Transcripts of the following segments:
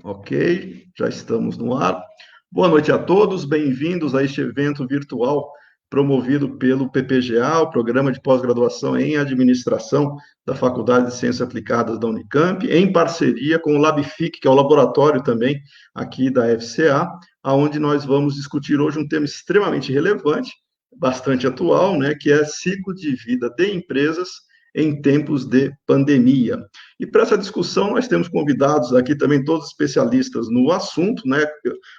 Ok, já estamos no ar. Boa noite a todos, bem-vindos a este evento virtual promovido pelo PPGA, o Programa de Pós-Graduação em Administração da Faculdade de Ciências Aplicadas da Unicamp, em parceria com o LabFIC, que é o laboratório também aqui da FCA, onde nós vamos discutir hoje um tema extremamente relevante, bastante atual, né, que é ciclo de vida de empresas em tempos de pandemia. E para essa discussão, nós temos convidados aqui também, todos especialistas no assunto, né?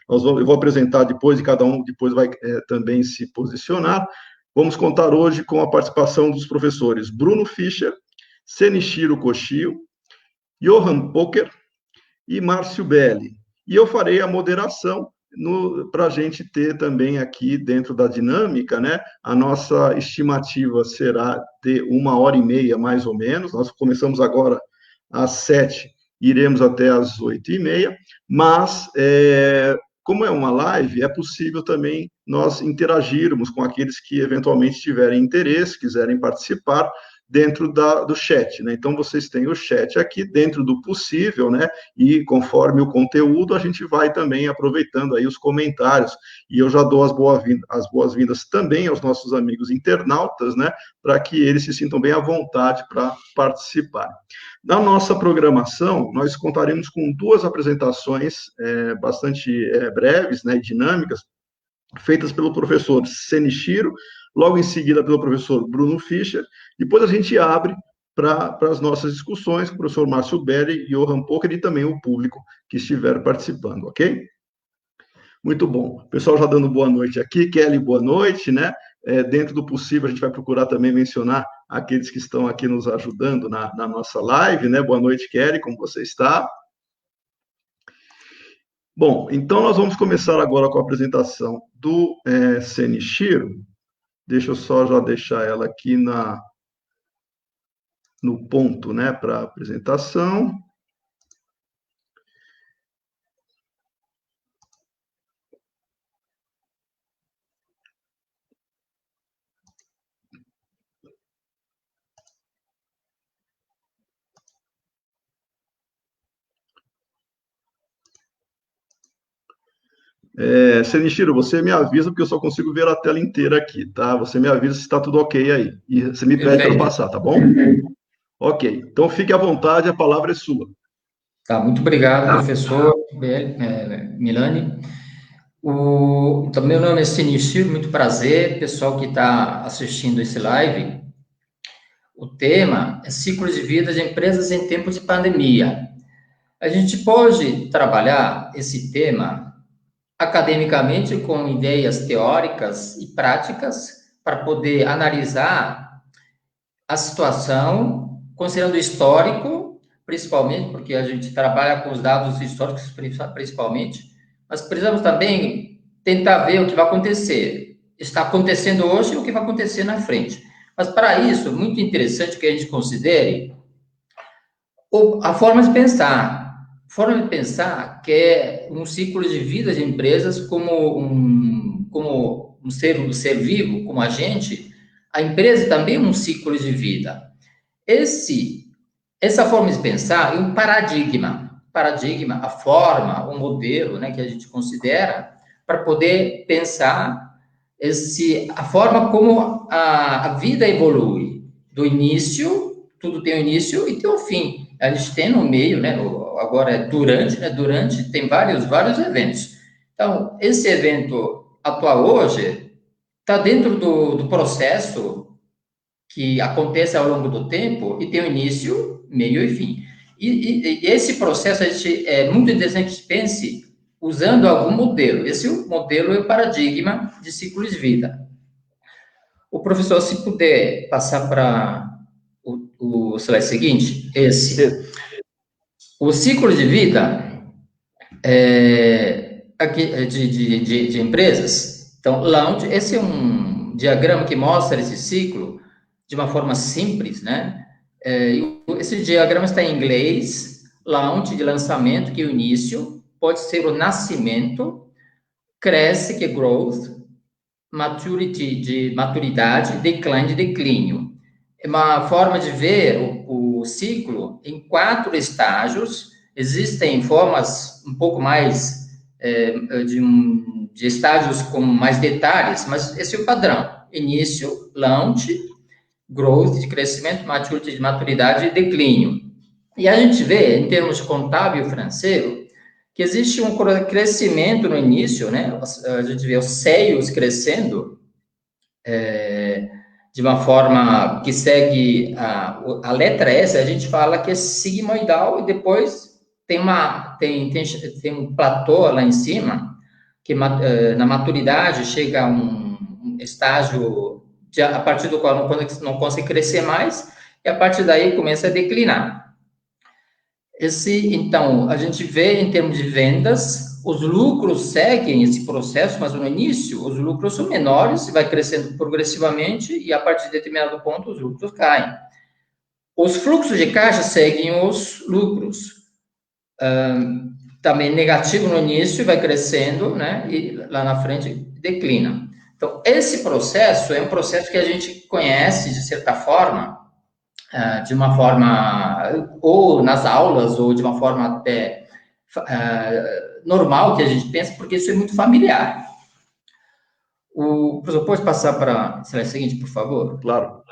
Eu vou apresentar depois e cada um depois vai também se posicionar. Vamos contar hoje com a participação dos professores Bruno Fischer, Senichiro Koshio, Johan Poker e Márcio Belli. E eu farei a moderação para a gente ter também aqui dentro da dinâmica, né? A nossa estimativa será de 1h30, mais ou menos. Nós começamos agora às 7h, iremos até às 8h30, mas como é uma live, é possível também nós interagirmos com aqueles que eventualmente tiverem interesse, quiserem participar, dentro do chat, né? Então, vocês têm o chat aqui dentro do possível, né? E conforme o conteúdo, a gente vai também aproveitando aí os comentários. E eu já dou as boas-vindas também aos nossos amigos internautas, né? Para que eles se sintam bem à vontade para participar. Na nossa programação, nós contaremos com duas apresentações bastante breves, né? E dinâmicas, feitas pelo professor Senichiro, logo em seguida pelo professor Bruno Fischer. Depois a gente abre para as nossas discussões com o professor Márcio Belli e Johan Poker e também o público que estiver participando, ok? Muito bom. O pessoal já dando boa noite aqui. Kelly, boa noite, né? Dentro do possível, a gente vai procurar também mencionar aqueles que estão aqui nos ajudando na nossa live, né? Boa noite, Kelly, como você está? Bom, então nós vamos começar agora com a apresentação do Senichiro. Deixa eu só já deixar ela aqui no ponto, né, para a apresentação. Senichiro, você me avisa, porque eu só consigo ver a tela inteira aqui, tá? Você me avisa se está tudo ok aí. E você me pede para passar, tá bom? Ok. Então, fique à vontade, a palavra é sua. Tá, muito obrigado, professor Milani. Então, meu nome é Senichiro, muito prazer, pessoal que está assistindo esse live. O tema é ciclo de vida de empresas em tempos de pandemia. A gente pode trabalhar esse tema academicamente com ideias teóricas e práticas para poder analisar a situação, considerando o histórico, principalmente, porque a gente trabalha com os dados históricos, principalmente, mas precisamos também tentar ver o que vai acontecer. Está acontecendo hoje e o que vai acontecer na frente. Mas, para isso, muito interessante que a gente considere a forma de pensar. Forma de pensar que é um ciclo de vida de empresas como um ser vivo, como a gente. A empresa também é um ciclo de vida. Essa forma de pensar é um paradigma, a forma, o modelo, né, que a gente considera para poder pensar a forma como a vida evolui. Do início, tudo tem um início e tem um fim. A gente tem no meio, né, agora é durante, né, durante tem vários eventos. Então, esse evento atual hoje está dentro do processo que acontece ao longo do tempo e tem o início, meio e fim. E esse processo é muito interessante que pense usando algum modelo. Esse modelo é o paradigma de ciclo de vida. O professor, se puder passar para o slide seguinte, o ciclo de vida de empresas. Então, launch, esse é um diagrama que mostra esse ciclo de uma forma simples, né? Esse diagrama está em inglês, launch de lançamento, que é o início, pode ser o nascimento, cresce, que é growth, maturity, de maturidade, decline, de declínio. É uma forma de ver o ciclo em 4 estágios, Existem formas um pouco mais de estágios com mais detalhes, mas esse é o padrão. Início, launch, growth, de crescimento, maturity, de maturidade e declínio. E a gente vê, em termos contábil financeiro, que existe um crescimento no início, né? A gente vê os sales crescendo de uma forma que segue a letra S, a gente fala que é sigmoidal, e depois tem um platô lá em cima, que na maturidade chega a um estágio a partir do qual não consegue crescer mais, e a partir daí começa a declinar. Então, a gente vê em termos de vendas, os lucros seguem esse processo, mas no início os lucros são menores, vai crescendo progressivamente, e a partir de determinado ponto os lucros caem. Os fluxos de caixa seguem os lucros. Também negativo no início, vai crescendo, né? E lá na frente declina. Então, esse processo é um processo que a gente conhece, de certa forma, de uma forma, ou nas aulas, ou de uma forma até normal que a gente pensa, porque isso é muito familiar. Professor, pode passar para a slide seguinte, por favor? Claro.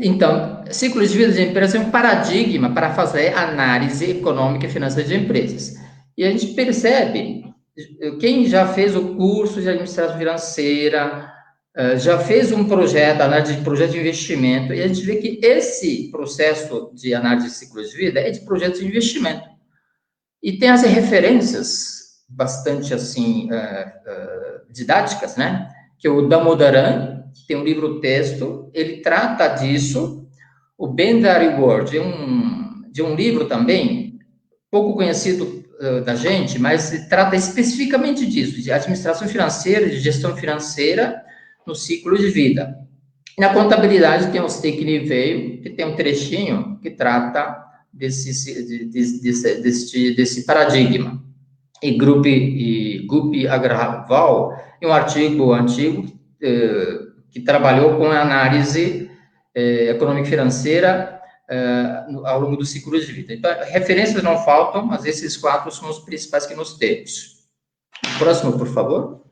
Então, ciclo de vida de empresa é um paradigma para fazer análise econômica e financeira de empresas. E a gente percebe, quem já fez o curso de administração financeira, já fez um projeto, análise de projeto de investimento, e a gente vê que esse processo de análise de ciclo de vida é de projeto de investimento. E tem as referências bastante, assim, didáticas, né? Que o Damodaran tem um livro-texto, ele trata disso. O Ben Darigor, de um livro também, pouco conhecido da gente, mas trata especificamente disso, de administração financeira, de gestão financeira, no ciclo de vida. E na contabilidade tem o Stake veio, que tem um trechinho que trata desse paradigma. E Gupi Agrawal, em um artigo antigo, que trabalhou com a análise econômica e financeira ao longo do ciclo de vida. Então, referências não faltam, mas esses 4 são os principais que nós temos. Próximo, por favor.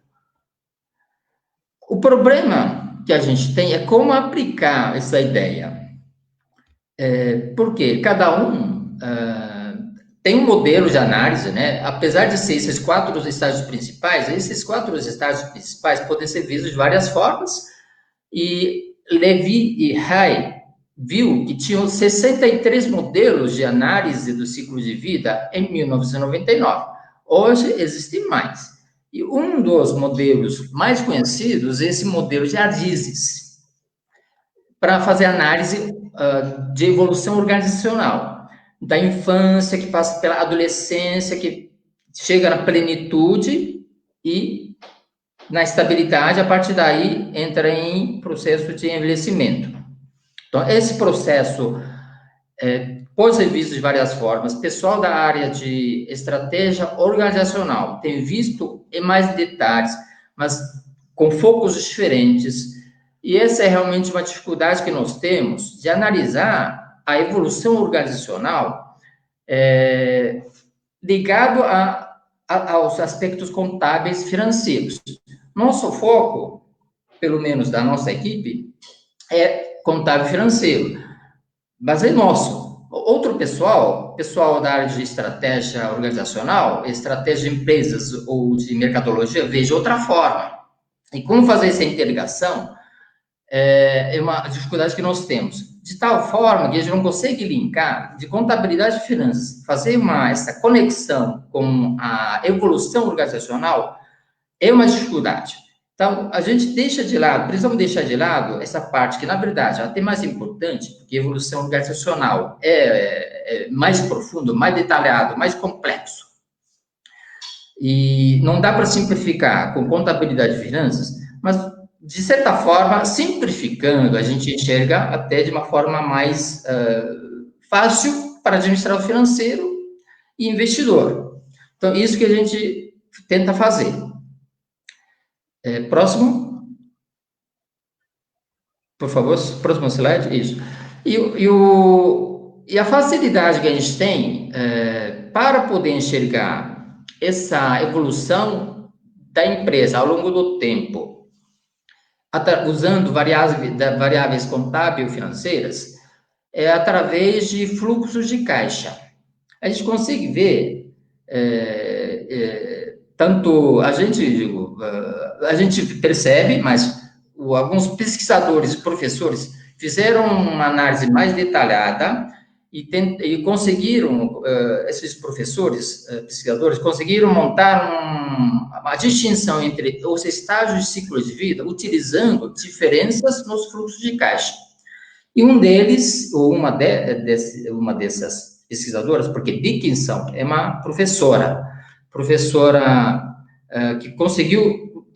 O problema que a gente tem é como aplicar essa ideia. Porque cada um tem um modelo de análise, né? Apesar de ser esses 4 estágios principais, esses 4 estágios principais podem ser vistos de várias formas, e Levy e Hay viu que tinham 63 modelos de análise do ciclo de vida em 1999. Hoje existem mais. E um dos modelos mais conhecidos é esse modelo de Adizes, para fazer análise de evolução organizacional, da infância, que passa pela adolescência, que chega na plenitude e na estabilidade, a partir daí entra em processo de envelhecimento. Então, esse processo pode ser visto de várias formas. Pessoal da área de estratégia organizacional tem visto em mais detalhes, mas com focos diferentes. E essa é realmente uma dificuldade que nós temos de analisar a evolução organizacional ligado aos aspectos contábeis financeiros. Nosso foco, pelo menos da nossa equipe, é contábil financeiro, mas é nosso. Outro pessoal da área de estratégia organizacional, estratégia de empresas ou de mercadologia, veja outra forma. E como fazer essa interligação é uma dificuldade que nós temos. De tal forma que a gente não consegue linkar de contabilidade e finanças, fazer essa conexão com a evolução organizacional é uma dificuldade. Então, a gente precisamos deixar de lado essa parte que, na verdade, é até mais importante, porque a evolução organizacional é mais profundo, mais detalhado, mais complexo. E não dá para simplificar com contabilidade e finanças, mas, de certa forma, simplificando, a gente enxerga até de uma forma mais fácil para administrador financeiro e investidor. Então, isso que a gente tenta fazer. Próximo. Por favor, próximo slide. Isso. E a facilidade que a gente tem para poder enxergar essa evolução da empresa ao longo do tempo, usando variáveis contábeis financeiras, é através de fluxos de caixa. A gente consegue ver, tanto a gente percebe, mas alguns pesquisadores e professores fizeram uma análise mais detalhada e conseguiram, esses professores, pesquisadores, conseguiram montar uma distinção entre os estágios de ciclo de vida, utilizando diferenças nos fluxos de caixa. E um deles, ou uma dessas pesquisadoras, porque Dickinson é uma professora que conseguiu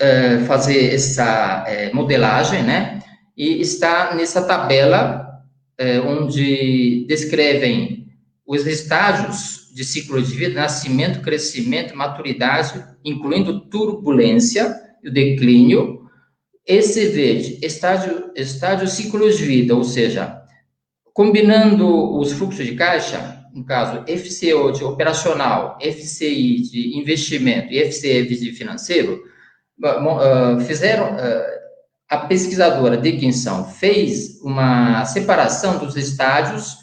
fazer essa modelagem, né? E está nessa tabela onde descrevem os estágios de ciclo de vida: nascimento, crescimento, maturidade, incluindo turbulência e o declínio. Esse verde, estágio ciclo de vida, ou seja, combinando os fluxos de caixa, no caso, FCO de operacional, FCI de investimento e FCF de financeiro, a pesquisadora Dickinson fez uma separação dos estágios,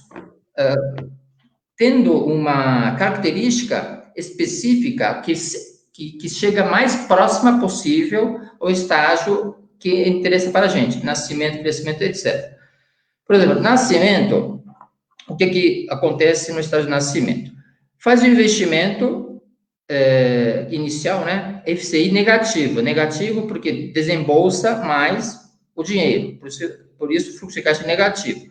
tendo uma característica específica que chega mais próxima possível ao estágio que interessa para a gente: nascimento, crescimento, etc. Por exemplo, nascimento, o que acontece no estágio de nascimento? Faz o investimento inicial, né? FCI negativo porque desembolsa mais o dinheiro, por isso o fluxo de caixa é negativo.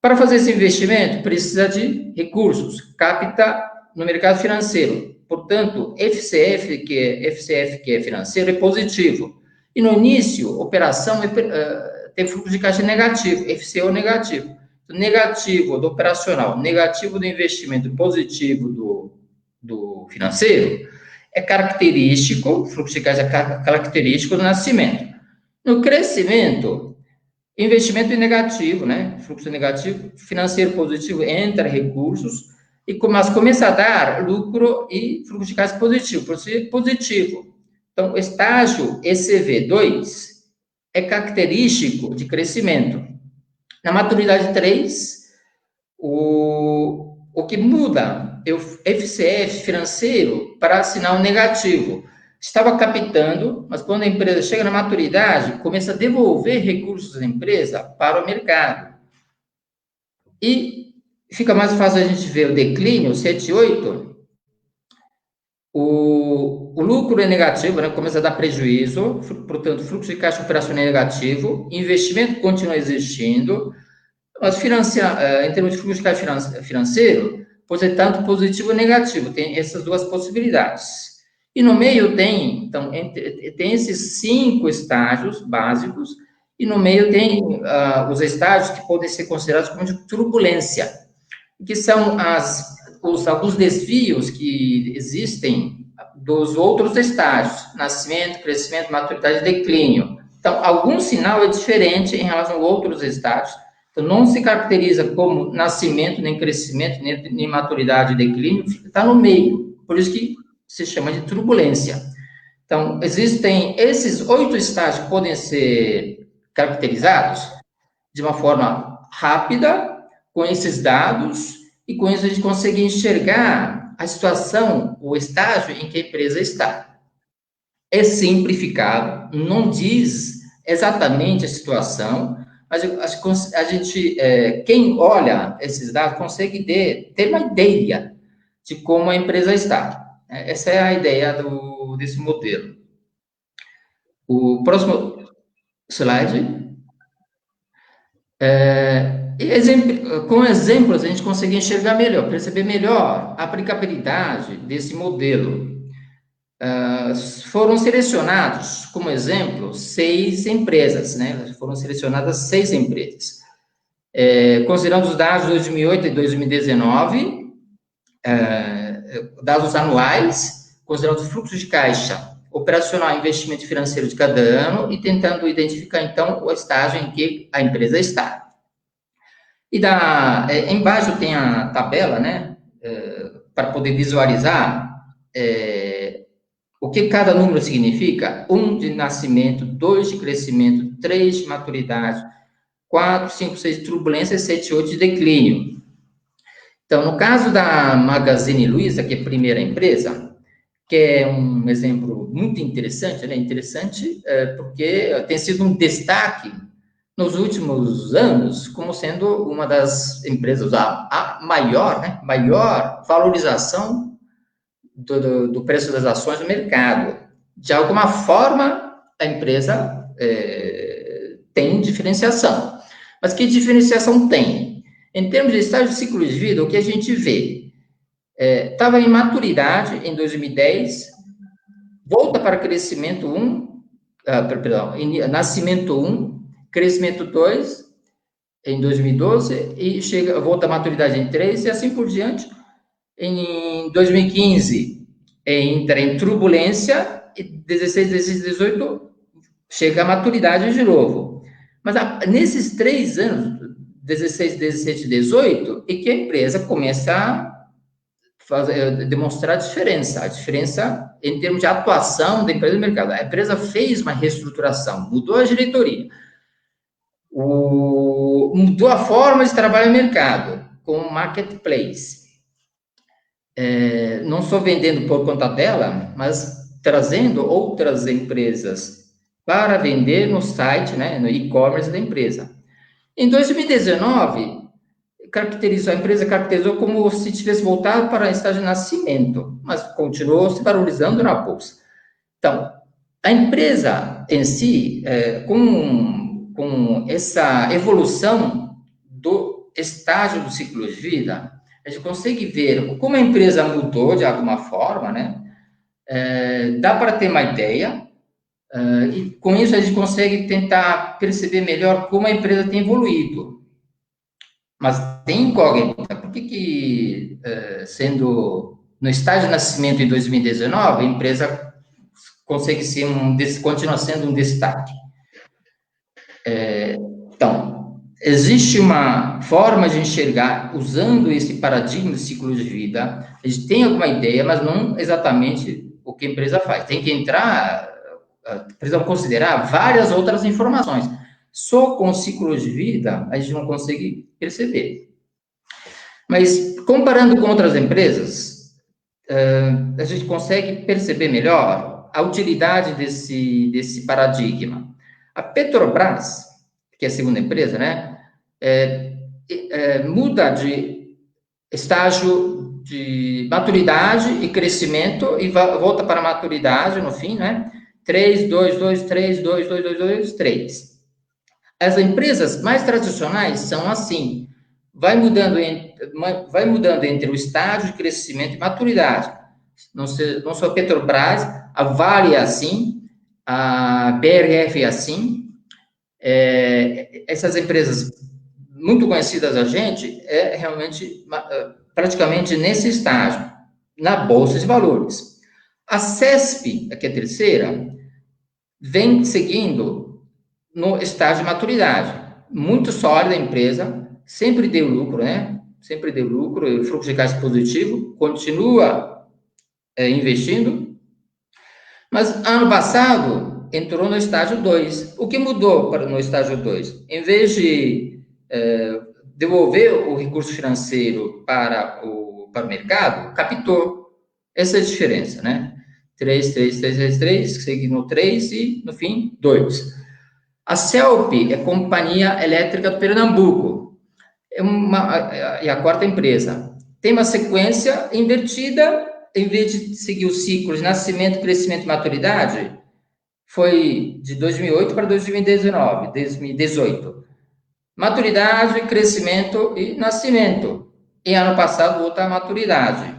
Para fazer esse investimento, precisa de recursos, capta no mercado financeiro. Portanto, FCF, que é financeiro, é positivo. E no início, operação tem fluxo de caixa negativo, FCO negativo. Negativo do operacional, negativo do investimento, positivo do financeiro, é característico, fluxo de caixa é característico do nascimento. No crescimento, investimento negativo, né? Fluxo negativo, financeiro positivo, entra recursos, mas começa a dar lucro e fluxo de caixa positivo. Então, o estágio ECV2 é característico de crescimento. Na maturidade 3, o que muda é o FCF financeiro para sinal negativo. Estava captando, mas quando a empresa chega na maturidade, começa a devolver recursos da empresa para o mercado. E fica mais fácil a gente ver o declínio, 7 e 8. O lucro é negativo, né? Começa a dar prejuízo, portanto, fluxo de caixa operacional é negativo, investimento continua existindo, mas em termos de fluxo de caixa financeiro, pode ser tanto positivo ou negativo, tem essas duas possibilidades. E no meio tem esses 5 estágios básicos, e no meio tem os estágios que podem ser considerados como de turbulência, que são alguns desvios que existem dos outros estágios: nascimento, crescimento, maturidade e declínio. Então, algum sinal é diferente em relação a outros estágios. Então, não se caracteriza como nascimento, nem crescimento, nem maturidade e declínio, está no meio. Por isso que se chama de turbulência. Então, existem esses 8 estágios que podem ser caracterizados de uma forma rápida, com esses dados, e com isso a gente consegue enxergar a situação, o estágio em que a empresa está. É simplificado, não diz exatamente a situação, mas a gente, quem olha esses dados consegue ter uma ideia de como a empresa está. Essa é a ideia desse modelo. O próximo slide. Com exemplos, a gente consegue enxergar melhor, perceber melhor a aplicabilidade desse modelo. Foram selecionados, como exemplo, 6 empresas, né? Foram selecionadas 6 empresas. Considerando os dados de 2008 e 2019, dados anuais, considerando o fluxo de caixa operacional e investimento financeiro de cada ano e tentando identificar, então, o estágio em que a empresa está. E embaixo tem a tabela, né, para poder visualizar o que cada número significa: 1 de nascimento, 2 de crescimento, 3 de maturidade, 4, 5, 6 de turbulência, 7, 8 de declínio. Então, no caso da Magazine Luiza, que é a primeira empresa, que é um exemplo muito interessante, né? Interessante porque tem sido um destaque nos últimos anos como sendo uma das empresas a maior, né? Maior valorização do preço das ações no mercado. De alguma forma, a empresa tem diferenciação. Mas que diferenciação tem? Em termos de estágio de ciclo de vida, o que a gente vê? Estava em maturidade em 2010, volta para crescimento 1, nascimento 1, crescimento 2 em 2012, e volta à maturidade em 3, e assim por diante. Em 2015, entra em turbulência, e 16, 16, 18, chega à maturidade de novo. Mas nesses 3 anos, 16, 17 e 18, é que a empresa começa a demonstrar a diferença em termos de atuação da empresa no mercado. A empresa fez uma reestruturação, mudou a diretoria, mudou a forma de trabalhar no mercado, com o marketplace. Não só vendendo por conta dela, mas trazendo outras empresas para vender no site, né, no e-commerce da empresa. Em 2019, a empresa caracterizou como se tivesse voltado para o estágio de nascimento, mas continuou se valorizando na bolsa. Então, a empresa em si, com essa evolução do estágio do ciclo de vida, a gente consegue ver como a empresa mudou de alguma forma, né? Dá para ter uma ideia, e com isso a gente consegue tentar perceber melhor como a empresa tem evoluído. Mas tem incógnita. Por que sendo no estágio de nascimento em 2019, a empresa consegue continua sendo um destaque? Então, existe uma forma de enxergar, usando esse paradigma de ciclo de vida. A gente tem alguma ideia, mas não exatamente o que a empresa faz. Tem que precisamos considerar várias outras informações. Só com o ciclo de vida, a gente não consegue perceber. Mas, comparando com outras empresas, a gente consegue perceber melhor a utilidade desse paradigma. A Petrobras, que é a segunda empresa, né, muda de estágio de maturidade e crescimento e volta para a maturidade no fim, né? 3, 2, 2, 3, 2, 2, 2, 2, 3. As empresas mais tradicionais são assim, vai mudando entre o estágio de crescimento e maturidade. Não só a Petrobras, a Vale é assim, a BRF é assim. Essas empresas muito conhecidas a gente, realmente praticamente nesse estágio, na Bolsa de Valores. A CESP, que é a terceira, vem seguindo no estágio de maturidade. Muito sólida a empresa, sempre deu lucro, né? Sempre deu lucro, fluxo de caixa positivo, continua investindo. Mas ano passado entrou no estágio 2. O que mudou no estágio 2? Em vez de devolver o recurso financeiro para o mercado, captou. Essa é a diferença, né? 3, 3, 3, 3, 3, seguindo 3 e, no fim, 2. A CELP é a Companhia Elétrica do Pernambuco, é a quarta empresa. Tem uma sequência invertida, em vez de seguir o ciclo de nascimento, crescimento e maturidade, foi de 2008 para 2019, 2018. Maturidade, crescimento e nascimento. E ano passado, outra maturidade.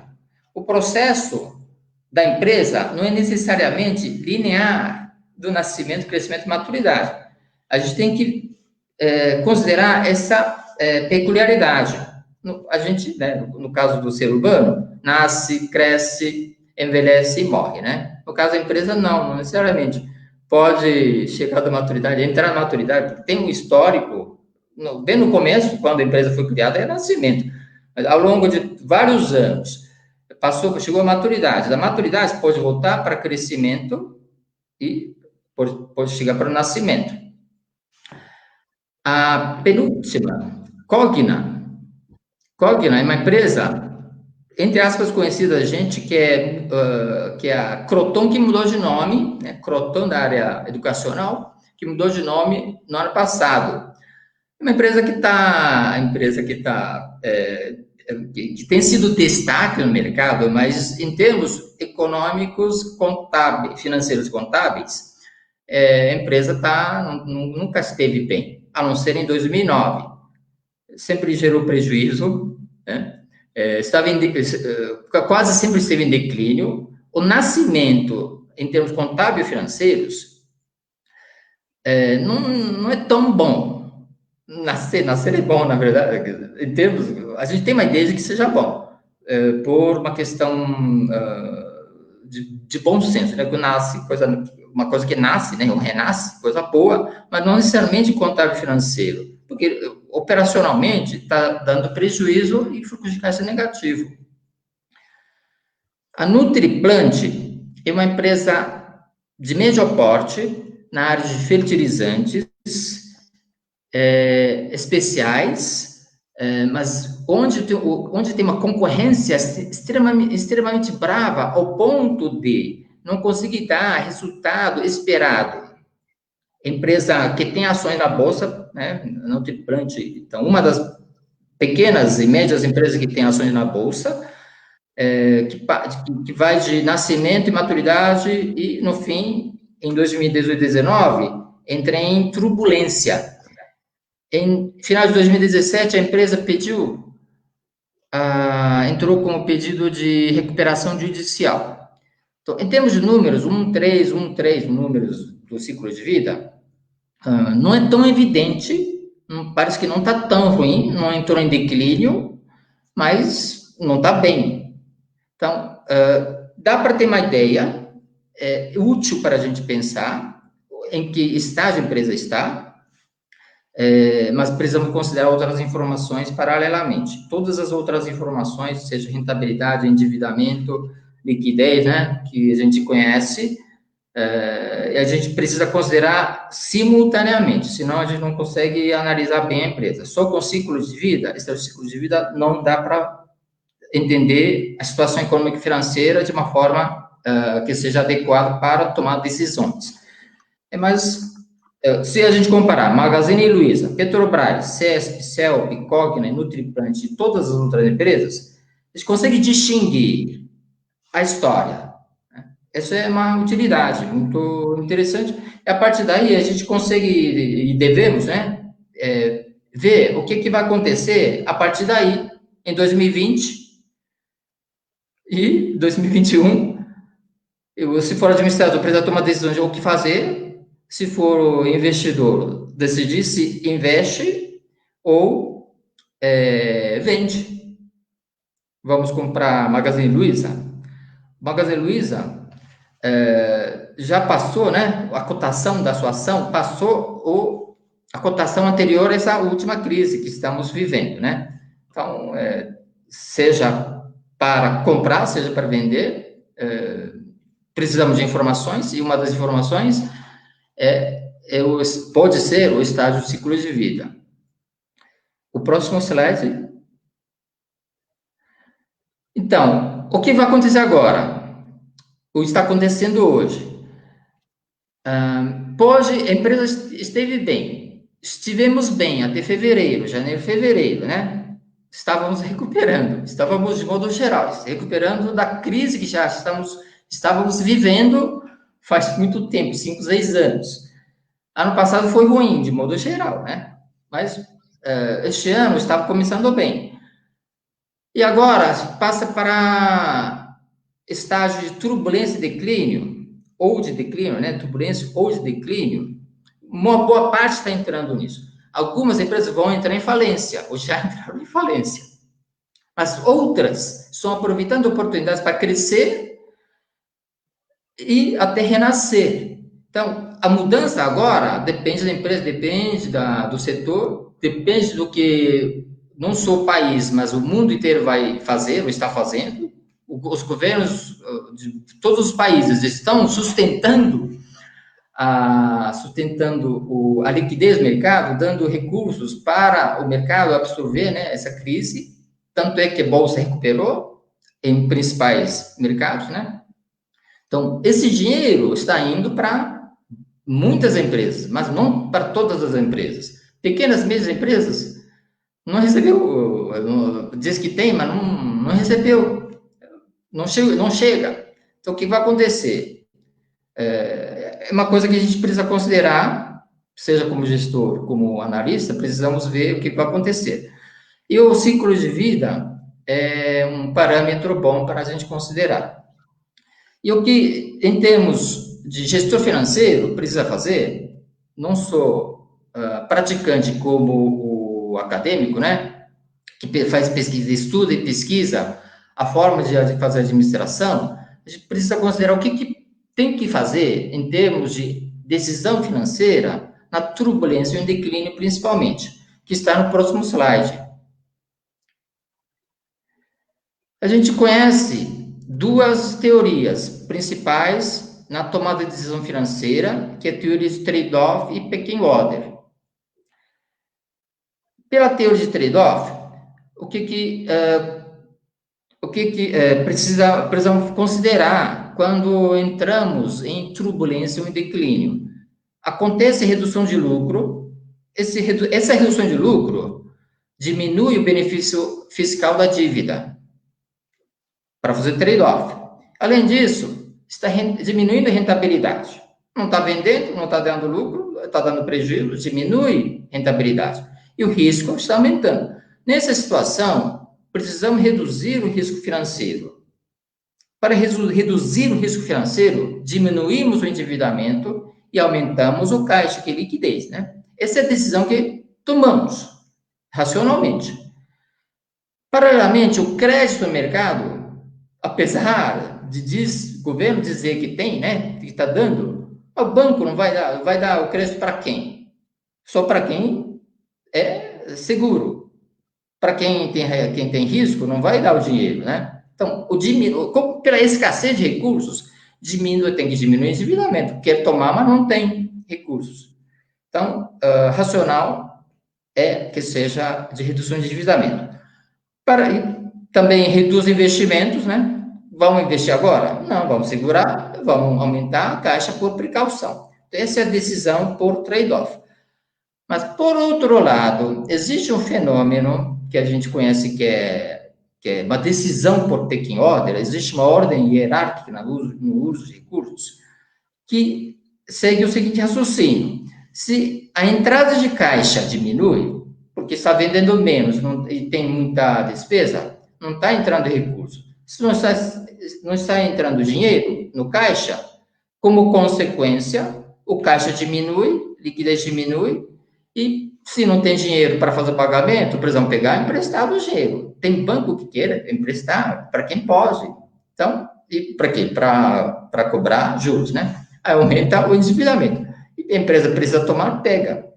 O processo da empresa não é necessariamente linear do nascimento, crescimento e maturidade. A gente tem que considerar essa peculiaridade. A gente, né, no caso do ser humano, nasce, cresce, envelhece e morre, né? No caso da empresa, não necessariamente. Pode chegar da maturidade, entrar na maturidade, porque tem um histórico bem no começo, quando a empresa foi criada, é nascimento. Mas ao longo de vários anos, chegou à maturidade. Da maturidade pode voltar para crescimento e pode chegar para o nascimento. A penúltima, Cogna. Cogna é uma empresa, entre aspas, conhecida a gente, que é a Croton, que mudou de nome, né? Croton da área educacional, que mudou de nome no ano passado. É uma empresa que tem sido destaque no mercado, mas em termos econômicos, financeiros contábeis, a empresa nunca esteve bem, a não ser em 2009. Sempre gerou prejuízo, né? Quase sempre esteve em declínio. O nascimento, em termos contábeis e financeiros, não é tão bom. Nascer é bom, na verdade. A gente tem uma ideia de que seja bom, por uma questão de bom senso, né? Uma coisa que nasce, né? Ou renasce, coisa boa, mas não necessariamente contábil e financeiro, porque operacionalmente está dando prejuízo e fluxo de caixa negativo. A Nutriplant é uma empresa de médio porte na área de fertilizantes especiais, mas onde tem uma concorrência extremamente brava, ao ponto de não conseguir dar resultado esperado. Empresa que tem ações na bolsa, né, Nutriplant, então, uma das pequenas e médias empresas que tem ações na bolsa, que vai de nascimento e maturidade, e, no fim, em 2018 e 2019, entra em turbulência. Em final de 2017, a empresa entrou com o pedido de recuperação judicial. Então, em termos de números, 1,3, números do ciclo de vida, não é tão evidente, parece que não está tão ruim, não entrou em declínio, mas não está bem. Então, dá para ter uma ideia útil para a gente pensar em que estágio a empresa está, mas precisamos considerar outras informações paralelamente. Todas as outras informações, seja rentabilidade, endividamento, liquidez, né, que a gente conhece, a gente precisa considerar simultaneamente, senão a gente não consegue analisar bem a empresa. Só com ciclo de vida, esse ciclo de vida não dá para entender a situação econômica e financeira de uma forma que seja adequada para tomar decisões. Mas se a gente comparar Magazine Luiza, Petrobras, CESP, CELP, Cogna, Nutriplant e todas as outras empresas, a gente consegue distinguir a história. Essa é uma utilidade muito interessante. E a partir daí a gente consegue e devemos, né, ver o que vai acontecer a partir daí em 2020 e 2021. Se for administrador, precisa tomar decisão de o que fazer. Se for investidor, decidir se investe ou vende. Vamos comprar Magazine Luiza. Magazine Luiza já passou, né? A cotação da sua ação passou a cotação anterior a essa última crise que estamos vivendo, né? Então, seja para comprar, seja para vender, precisamos de informações, e uma das informações pode ser o estágio de ciclo de vida. O próximo slide. Então, o que vai acontecer agora? O que está acontecendo hoje? A empresa esteve bem. Estivemos bem até fevereiro, fevereiro, né? Estávamos recuperando, estávamos de modo geral, recuperando da crise que já estávamos vivendo faz muito tempo, 5, 6 anos. Ano passado foi ruim, de modo geral, né? Mas este ano estava começando bem. E agora passa para estágio de turbulência e declínio, ou de declínio, né? Turbulência ou de declínio. Uma boa parte está entrando nisso. Algumas empresas vão entrar em falência, ou já entraram em falência. Mas outras estão aproveitando oportunidades para crescer e até renascer. Então, a mudança agora depende da empresa, depende do setor, depende do que não só o país, mas o mundo inteiro vai fazer, ou está fazendo. Os governos de todos os países estão sustentando a liquidez do mercado, dando recursos para o mercado absorver, né, essa crise. Tanto é que a Bolsa recuperou em principais mercados, né? Então, esse dinheiro está indo para muitas empresas, mas não para todas as empresas. Pequenas, médias empresas não recebeu, diz que tem, mas não recebeu, não chega. Então, o que vai acontecer? É uma coisa que a gente precisa considerar, seja como gestor, como analista, precisamos ver o que vai acontecer. E o ciclo de vida é um parâmetro bom para a gente considerar. E o que, em termos de gestor financeiro, precisa fazer, não sou praticante como o acadêmico, né, que faz pesquisa, estuda e pesquisa a forma de fazer administração, a gente precisa considerar o que tem que fazer em termos de decisão financeira na turbulência e no declínio, principalmente, que está no próximo slide. A gente conhece duas teorias principais na tomada de decisão financeira, que é a teoria de trade-off e pecking order. Pela teoria de trade-off, precisamos considerar quando entramos em turbulência ou em declínio? Acontece redução de lucro, essa redução de lucro diminui o benefício fiscal da dívida, para fazer trade-off. Além disso, está diminuindo a rentabilidade. Não está vendendo, não está dando lucro, está dando prejuízo, diminui a rentabilidade. E o risco está aumentando. Nessa situação, precisamos reduzir o risco financeiro. Para reduzir o risco financeiro, diminuímos o endividamento e aumentamos o caixa, que é liquidez, né? Essa é a decisão que tomamos, racionalmente. Paralelamente, o crédito no mercado, apesar de o governo dizer que tem, né, que está dando, o banco não vai dar o crédito para quem? Só para quem é seguro. Para quem tem risco, não vai dar o dinheiro, né? Então, pela escassez de recursos, tem que diminuir o endividamento. Quer tomar, mas não tem recursos. Então, racional é que seja de redução de endividamento. Também reduz investimentos, né? Vamos investir agora? Não, vamos segurar, vamos aumentar a caixa por precaução. Então, essa é a decisão por trade-off. Mas, por outro lado, existe um fenômeno que a gente conhece que é uma decisão por pecking order, existe uma ordem hierárquica no uso de recursos, que segue o seguinte raciocínio: se a entrada de caixa diminui, porque está vendendo menos e tem muita despesa, não está entrando recurso. Se não está entrando dinheiro no caixa, como consequência, o caixa diminui, liquidez diminui, e se não tem dinheiro para fazer o pagamento, precisamos pegar emprestado o dinheiro. Tem banco que queira emprestar para quem pode. Então, e para quê? Para cobrar juros, né? Aí aumenta o endividamento. E a empresa precisa tomar, pega.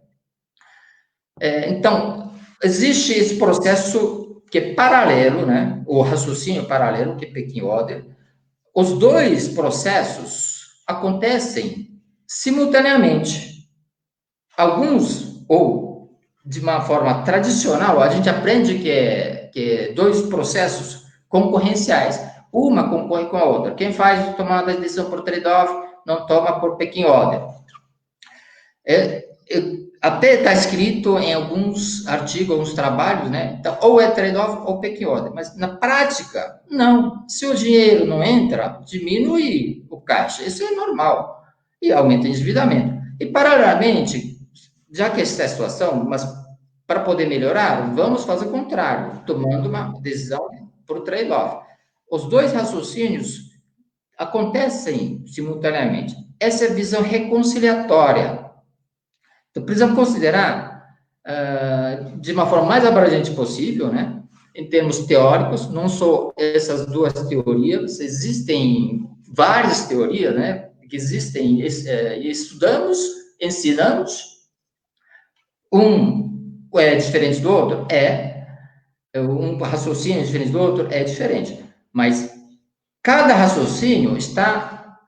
Então, existe esse processo que é paralelo, né? O raciocínio paralelo, que é pecking order. Os dois processos acontecem simultaneamente. Alguns, ou de uma forma tradicional, a gente aprende que é dois processos concorrenciais. Uma concorre com a outra. Quem faz tomada de decisão por trade-off não toma por pecking order. Até está escrito em alguns artigos, alguns trabalhos, né? Então, ou é trade-off ou pecking order. Mas, na prática, não. Se o dinheiro não entra, diminui o caixa. Isso é normal. E aumenta o endividamento. E, paralelamente, já que esta é a situação, mas para poder melhorar, vamos fazer o contrário, tomando uma decisão por trade-off. Os dois raciocínios acontecem simultaneamente. Essa é a visão reconciliatória. Então, precisamos considerar de uma forma mais abrangente possível, né? Em termos teóricos, não só essas duas teorias, existem várias teorias, né? Que existem, estudamos, ensinamos. é diferente do outro? Um raciocínio é diferente do outro? É diferente. Mas cada raciocínio está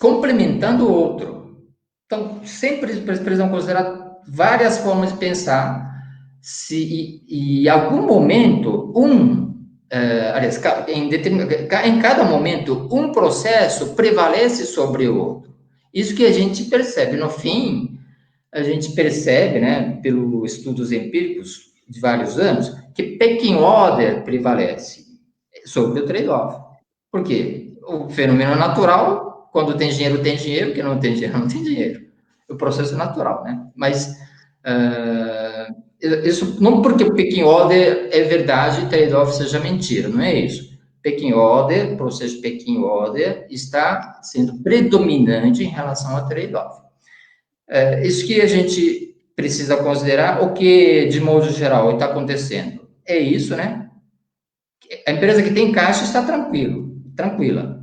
complementando o outro. Então, sempre precisam considerar várias formas de pensar, e em algum momento, aliás, em cada momento, um processo prevalece sobre o outro. Isso que a gente percebe. No fim, a gente percebe, né, pelos estudos empíricos de vários anos, que pecking order prevalece sobre o trade-off. Por quê? O fenômeno natural, quando tem dinheiro, que não tem dinheiro, não tem dinheiro. O processo é natural, né? Mas isso não porque o pecking order é verdade e trade-off seja mentira, não é isso. Pecking order, processo de pecking order, está sendo predominante em relação a trade-off. Isso que a gente precisa considerar, o que, de modo geral, está acontecendo. É isso, né? A empresa que tem caixa está tranquila.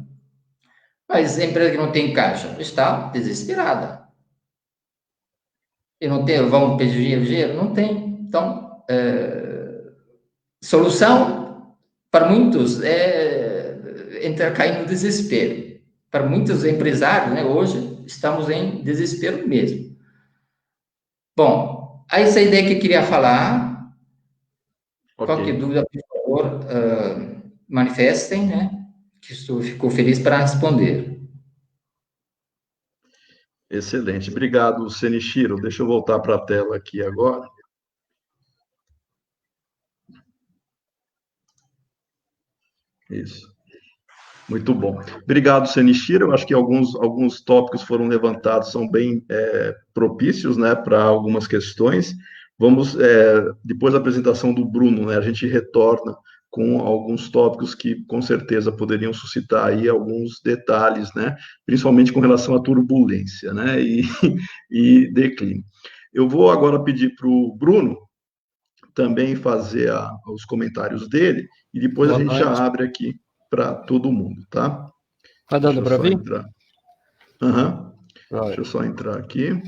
Mas a empresa que não tem caixa está desesperada. E não tem, vamos pedir dinheiro? Não tem. Então, solução para muitos é cair no desespero. Para muitos empresários, né, hoje, estamos em desespero mesmo. Bom, essa ideia que eu queria falar. Okay. Qualquer dúvida, por favor, manifestem, né? Que fico feliz para responder. Excelente. Obrigado, Senichiro. Deixa eu voltar para a tela aqui agora. Isso. Muito bom. Obrigado, Senichiro. Eu acho que alguns tópicos foram levantados, são bem propícios, né, para algumas questões. Vamos, depois da apresentação do Bruno, né, a gente retorna com alguns tópicos que, com certeza, poderiam suscitar aí alguns detalhes, né, principalmente com relação à turbulência, né, e declínio. Eu vou agora pedir para o Bruno também fazer os comentários dele, e depois a gente já abre aqui para todo mundo, tá? Tá dando para vir? Deixa eu só entrar aqui.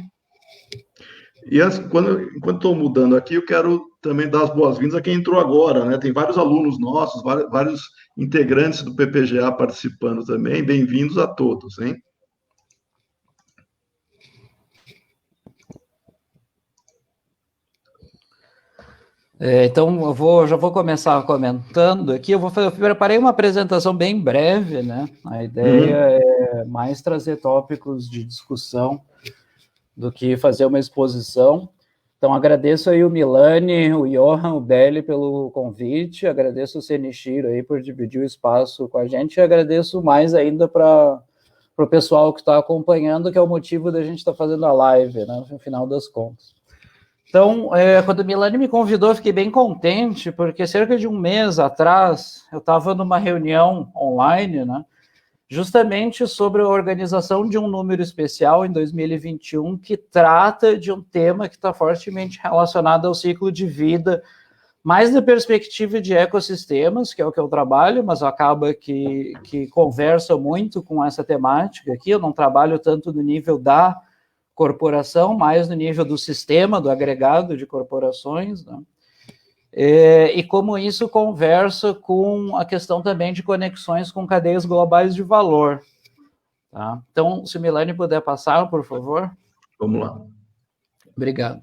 E enquanto estou mudando aqui, eu quero também dar as boas-vindas a quem entrou agora, né? Tem vários alunos nossos, vários integrantes do PPGA participando também. Bem-vindos a todos, hein? Então, já vou começar comentando aqui. Eu preparei uma apresentação bem breve, né? A ideia é mais trazer tópicos de discussão do que fazer uma exposição. Então, agradeço aí o Milani, o Johan, o Belli pelo convite, agradeço o Senichiro aí por dividir o espaço com a gente, e agradeço mais ainda para o pessoal que está acompanhando, que é o motivo da gente estar fazendo a live, né, no final das contas. Então, quando o Milani me convidou, eu fiquei bem contente, porque cerca de um mês atrás, eu estava numa reunião online, né, justamente sobre a organização de um número especial em 2021 que trata de um tema que está fortemente relacionado ao ciclo de vida, mais da perspectiva de ecossistemas, que é o que eu trabalho, mas acaba que conversa muito com essa temática aqui. Eu não trabalho tanto no nível da corporação, mais no nível do sistema, do agregado de corporações, né? E como isso conversa com a questão também de conexões com cadeias globais de valor. Tá? Então, se o Milani puder passar, por favor. Vamos lá. Obrigado.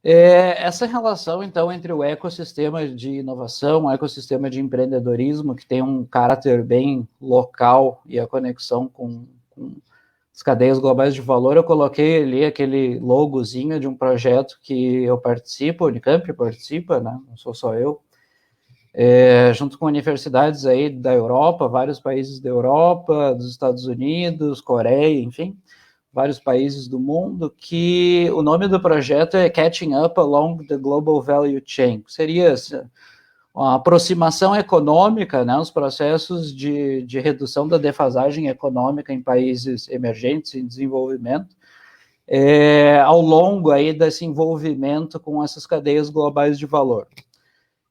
Essa relação, então, entre o ecossistema de inovação, o ecossistema de empreendedorismo, que tem um caráter bem local, e a conexão com as cadeias globais de valor, eu coloquei ali aquele logozinho de um projeto que eu participo, a Unicamp participa, né? Não sou só eu, junto com universidades aí da Europa, vários países da Europa, dos Estados Unidos, Coreia, enfim, vários países do mundo, que o nome do projeto é Catching Up Along the Global Value Chain, que seria uma aproximação econômica, né, os processos de redução da defasagem econômica em países emergentes em desenvolvimento, ao longo aí desse envolvimento com essas cadeias globais de valor.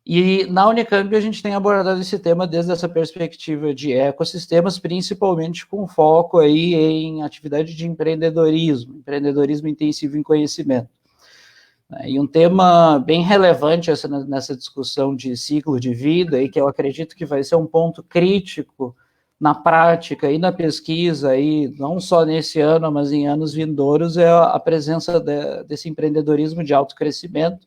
E na Unicamp a gente tem abordado esse tema desde essa perspectiva de ecossistemas, principalmente com foco aí em atividade de empreendedorismo intensivo em conhecimento. né? E um tema bem relevante nessa discussão de ciclo de vida, e que eu acredito que vai ser um ponto crítico na prática e na pesquisa, aí, não só nesse ano, mas em anos vindouros, é a presença desse empreendedorismo de alto crescimento,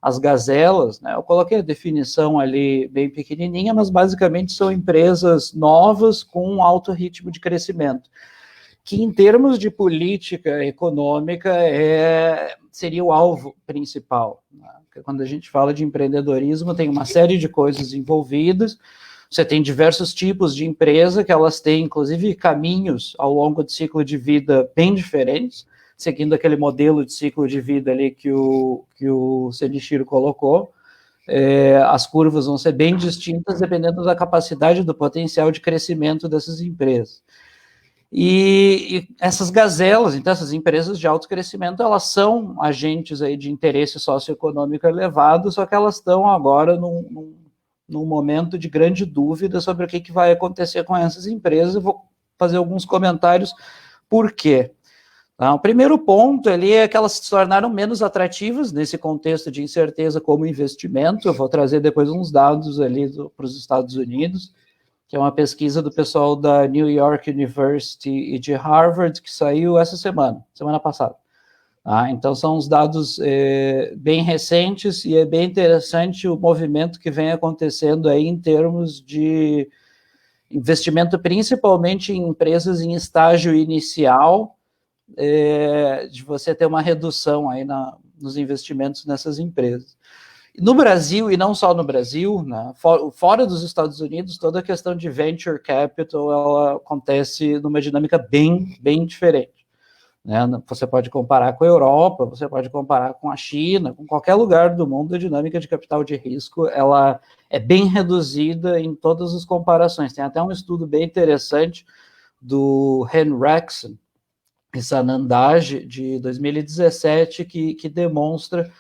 as gazelas, né? Eu coloquei a definição ali bem pequenininha, mas basicamente são empresas novas com um alto ritmo de crescimento, que em termos de política econômica seria o alvo principal, né? Porque quando a gente fala de empreendedorismo, tem uma série de coisas envolvidas. Você tem diversos tipos de empresa, que elas têm, inclusive, caminhos ao longo do ciclo de vida bem diferentes, seguindo aquele modelo de ciclo de vida ali que o Senichiro colocou. As curvas vão ser bem distintas, dependendo da capacidade, do potencial de crescimento dessas empresas. E essas gazelas, então, essas empresas de alto crescimento, elas são agentes aí de interesse socioeconômico elevado, só que elas estão agora num momento de grande dúvida sobre o que vai acontecer com essas empresas. Eu vou fazer alguns comentários por quê. O primeiro ponto ali é que elas se tornaram menos atrativas nesse contexto de incerteza como investimento. Eu vou trazer depois uns dados ali para os Estados Unidos, que é uma pesquisa do pessoal da New York University e de Harvard, que saiu essa semana passada. Então, são uns dados bem recentes, e é bem interessante o movimento que vem acontecendo aí em termos de investimento, principalmente em empresas em estágio inicial, de você ter uma redução aí nos investimentos nessas empresas. No Brasil, e não só no Brasil, né, fora dos Estados Unidos, toda a questão de venture capital, ela acontece numa dinâmica bem, bem diferente, né? Você pode comparar com a Europa, você pode comparar com a China, com qualquer lugar do mundo. A dinâmica de capital de risco, ela é bem reduzida em todas as comparações. Tem até um estudo bem interessante do Henriksen e Sanandaj, de 2017, que demonstra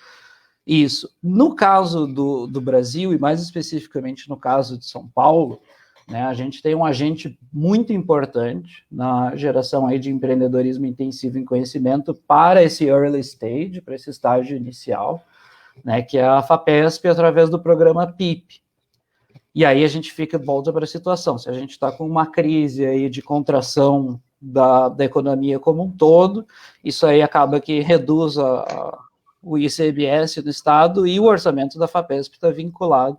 isso. No caso do Brasil, e mais especificamente no caso de São Paulo, né, a gente tem um agente muito importante na geração aí de empreendedorismo intensivo em conhecimento para esse early stage, para esse estágio inicial, né, que é a FAPESP, através do programa PIP. E aí a gente volta para a situação. Se a gente está com uma crise aí de contração da economia como um todo, isso aí acaba que reduz o ICMS no Estado, e o orçamento da FAPESP está vinculado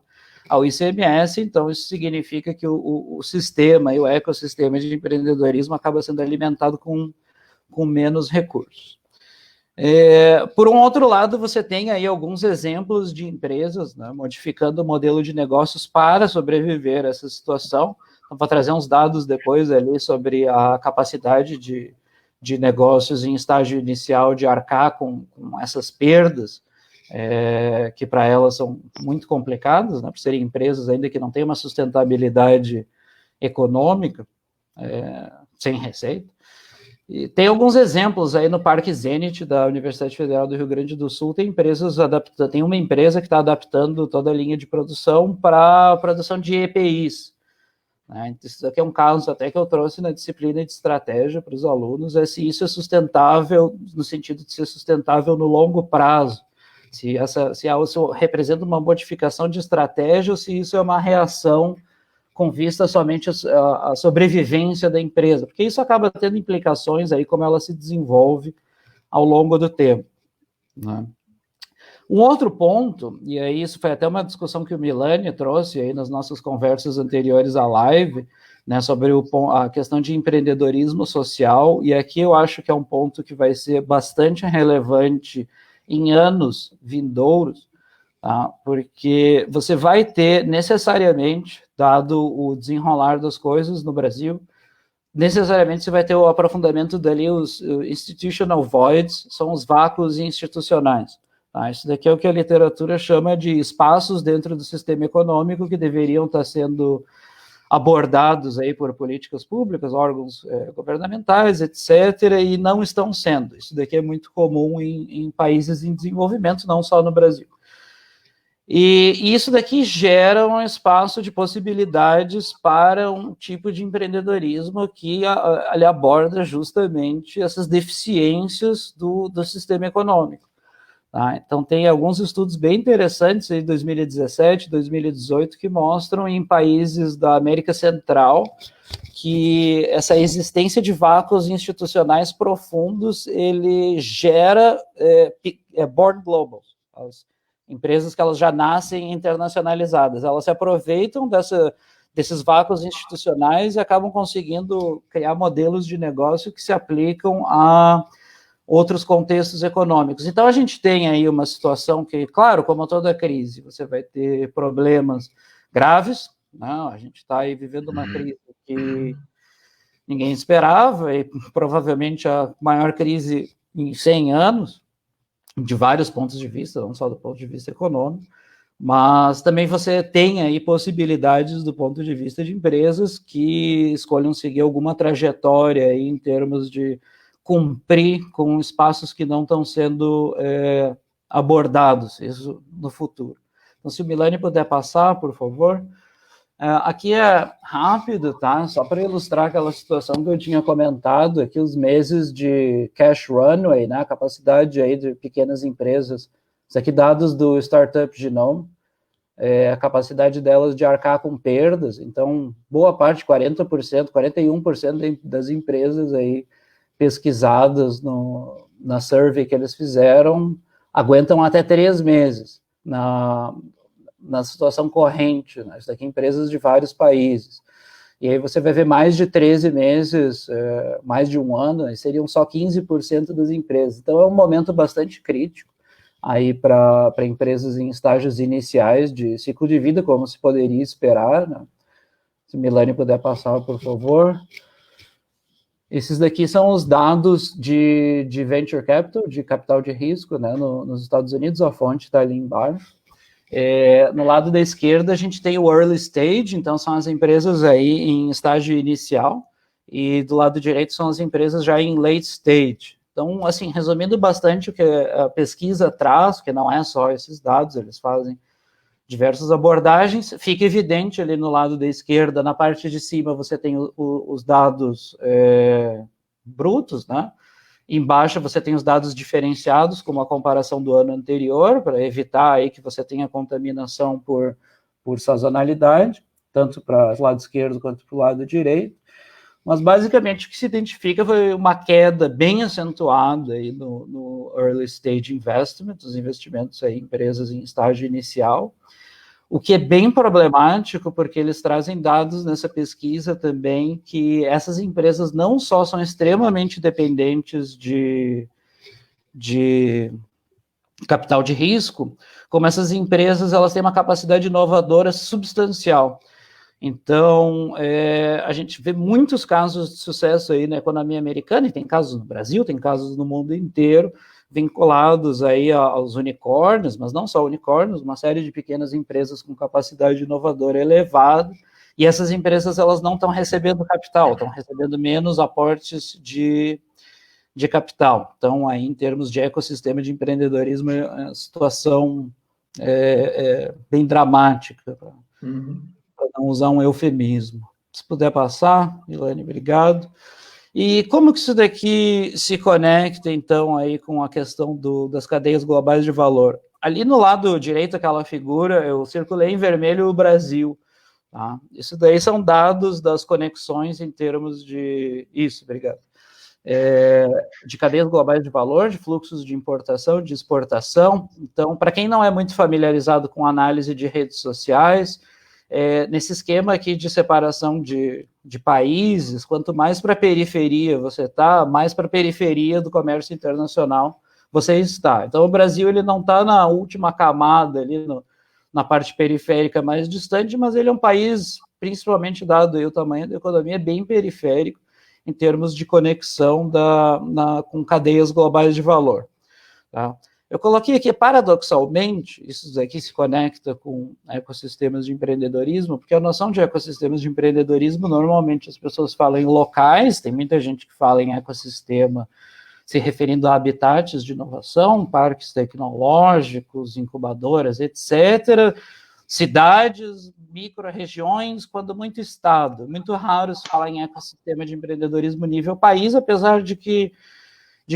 ao ICMS. Então isso significa que o sistema e o ecossistema de empreendedorismo acaba sendo alimentado com menos recursos. Por um outro lado, você tem aí alguns exemplos de empresas, né, modificando o modelo de negócios para sobreviver a essa situação. Então, vou trazer uns dados depois ali sobre a capacidade de negócios em estágio inicial de arcar com essas perdas, que para elas são muito complicadas, né, por serem empresas ainda que não têm uma sustentabilidade econômica, sem receita. E tem alguns exemplos aí no Parque Zenit da Universidade Federal do Rio Grande do Sul. Tem uma empresa que está adaptando toda a linha de produção para a produção de EPIs, né? Isso aqui é um caso até que eu trouxe na disciplina de estratégia para os alunos, se isso é sustentável no sentido de ser sustentável no longo prazo, se isso representa uma modificação de estratégia, ou se isso é uma reação com vista somente à sobrevivência da empresa, porque isso acaba tendo implicações aí como ela se desenvolve ao longo do tempo, né? Um outro ponto, e aí isso foi até uma discussão que o Milani trouxe aí nas nossas conversas anteriores à live, né, sobre a questão de empreendedorismo social, e aqui eu acho que é um ponto que vai ser bastante relevante em anos vindouros, tá? Porque você vai ter necessariamente, dado o desenrolar das coisas no Brasil, necessariamente você vai ter o aprofundamento dali, os institutional voids, são os vácuos institucionais. Tá? Isso daqui é o que a literatura chama de espaços dentro do sistema econômico que deveriam estar sendo abordados aí por políticas públicas, órgãos governamentais, etc., e não estão sendo. Isso daqui é muito comum em países em desenvolvimento, não só no Brasil. E isso daqui gera um espaço de possibilidades para um tipo de empreendedorismo que ele aborda justamente essas deficiências do sistema econômico. Tá? Então, tem alguns estudos bem interessantes em 2017, 2018, que mostram em países da América Central que essa existência de vácuos institucionais profundos, ele gera born global. As empresas que elas já nascem internacionalizadas, elas se aproveitam desses vácuos institucionais e acabam conseguindo criar modelos de negócio que se aplicam a outros contextos econômicos. Então, a gente tem aí uma situação que, claro, como toda crise, você vai ter problemas graves, né? A gente está aí vivendo uma crise que ninguém esperava, e provavelmente a maior crise em 100 anos, de vários pontos de vista, não só do ponto de vista econômico, mas também você tem aí possibilidades do ponto de vista de empresas que escolham seguir alguma trajetória aí em termos de cumprir com espaços que não estão sendo abordados, isso no futuro. Então, se o Milani puder passar, por favor. Aqui é rápido, tá? Só para ilustrar aquela situação que eu tinha comentado aqui, os meses de cash runway, né? A capacidade aí de pequenas empresas. Isso aqui, dados do Startup Genome, a capacidade delas de arcar com perdas. Então, boa parte, 40%, 41% das empresas aí pesquisadas na survey que eles fizeram, aguentam até 3 meses na situação corrente, né? Isso daqui empresas de vários países. E aí você vai ver mais de 13 meses, mais de um ano, e seriam só 15% das empresas. Então é um momento bastante crítico aí para empresas em estágios iniciais de ciclo de vida, como se poderia esperar, né? Se Milani puder passar, por favor. Esses daqui são os dados de venture capital, de capital de risco, né, nos Estados Unidos, a fonte está ali embaixo. No lado da esquerda, a gente tem o early stage, então são as empresas aí em estágio inicial, e do lado direito são as empresas já em late stage. Então, assim, resumindo bastante o que a pesquisa traz, que não é só esses dados, eles fazem diversas abordagens, fica evidente ali no lado da esquerda, na parte de cima você tem os dados brutos, né? Embaixo você tem os dados diferenciados, como a comparação do ano anterior, para evitar aí que você tenha contaminação por sazonalidade, tanto para o lado esquerdo quanto para o lado direito. Mas, basicamente, o que se identifica foi uma queda bem acentuada aí no early stage investment, os investimentos aí em empresas em estágio inicial, o que é bem problemático, porque eles trazem dados nessa pesquisa também que essas empresas não só são extremamente dependentes de capital de risco, como essas empresas elas têm uma capacidade inovadora substancial. Então, a gente vê muitos casos de sucesso aí na economia americana, e tem casos no Brasil, tem casos no mundo inteiro, vinculados aí aos unicórnios, mas não só unicórnios, uma série de pequenas empresas com capacidade inovadora elevada, e essas empresas elas não estão recebendo capital, estão recebendo menos aportes de capital. Então, aí, em termos de ecossistema de empreendedorismo, a situação é bem dramática, para não usar um eufemismo. Se puder passar, Milani, obrigado. E como que isso daqui se conecta, então, aí com a questão das cadeias globais de valor? Ali no lado direito, aquela figura, eu circulei em vermelho o Brasil. Tá? Isso daí são dados das conexões em termos de... Isso, obrigado. De cadeias globais de valor, de fluxos de importação, de exportação. Então, para quem não é muito familiarizado com análise de redes sociais, nesse esquema aqui de separação de países, quanto mais para a periferia você está, mais para a periferia do comércio internacional você está. Então, o Brasil ele não está na última camada, ali na parte periférica mais distante, mas ele é um país, principalmente dado aí o tamanho da economia, bem periférico em termos de conexão com cadeias globais de valor. Tá? Eu coloquei aqui, paradoxalmente, isso aqui se conecta com ecossistemas de empreendedorismo, porque a noção de ecossistemas de empreendedorismo, normalmente as pessoas falam em locais, tem muita gente que fala em ecossistema se referindo a habitats de inovação, parques tecnológicos, incubadoras, etc., cidades, micro-regiões, quando muito estado. Muito raro se falar em ecossistema de empreendedorismo nível país, apesar de que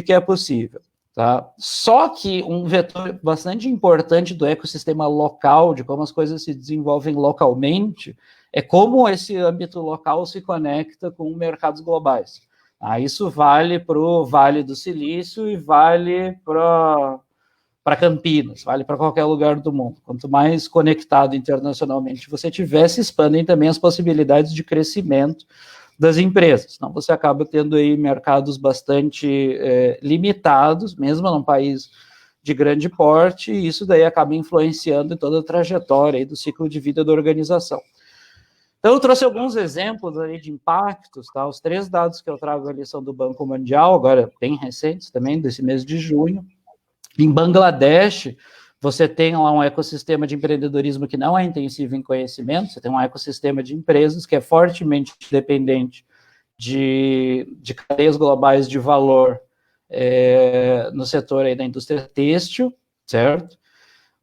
é possível. Tá? Só que um vetor bastante importante do ecossistema local, de como as coisas se desenvolvem localmente, é como esse âmbito local se conecta com mercados globais. Isso vale para o Vale do Silício e vale para Campinas, vale para qualquer lugar do mundo. Quanto mais conectado internacionalmente você tiver, se expandem também as possibilidades de crescimento das empresas. Então, você acaba tendo aí mercados bastante limitados, mesmo num país de grande porte, e isso daí acaba influenciando em toda a trajetória aí do ciclo de vida da organização. Então, eu trouxe alguns exemplos aí de impactos, tá? Os 3 dados que eu trago ali são do Banco Mundial, agora bem recentes também, desse mês de junho. Em Bangladesh, você tem lá um ecossistema de empreendedorismo que não é intensivo em conhecimento, você tem um ecossistema de empresas que é fortemente dependente de cadeias globais de valor no setor aí da indústria têxtil, certo?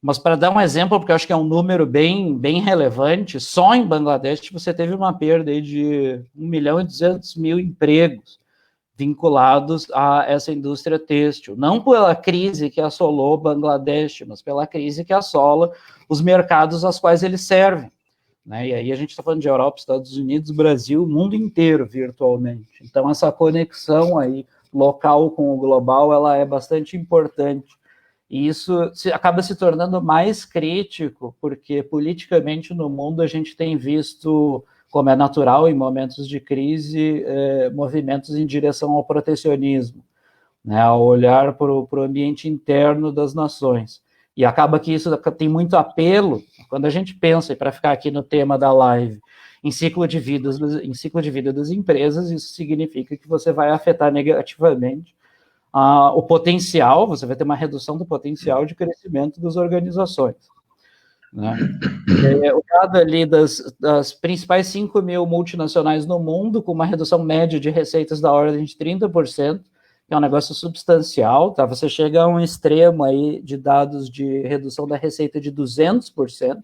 Mas para dar um exemplo, porque eu acho que é um número bem relevante, só em Bangladesh você teve uma perda aí de 1.200.000 empregos vinculados a essa indústria têxtil, não pela crise que assolou Bangladesh, mas pela crise que assola os mercados aos quais eles servem, né? E aí a gente está falando de Europa, Estados Unidos, Brasil, mundo inteiro virtualmente. Então essa conexão aí local com o global, ela é bastante importante. E isso acaba se tornando mais crítico, porque politicamente no mundo a gente tem visto, como é natural em momentos de crise, movimentos em direção ao protecionismo, né, ao olhar para o ambiente interno das nações. E acaba que isso tem muito apelo, quando a gente pensa, e para ficar aqui no tema da live, em ciclo de vida das empresas, isso significa que você vai afetar negativamente o potencial, você vai ter uma redução do potencial de crescimento das organizações, né? O dado ali das principais 5.000 multinacionais no mundo, com uma redução média de receitas da ordem de 30%, que é um negócio substancial, tá? Você chega a um extremo aí de dados de redução da receita de 200%,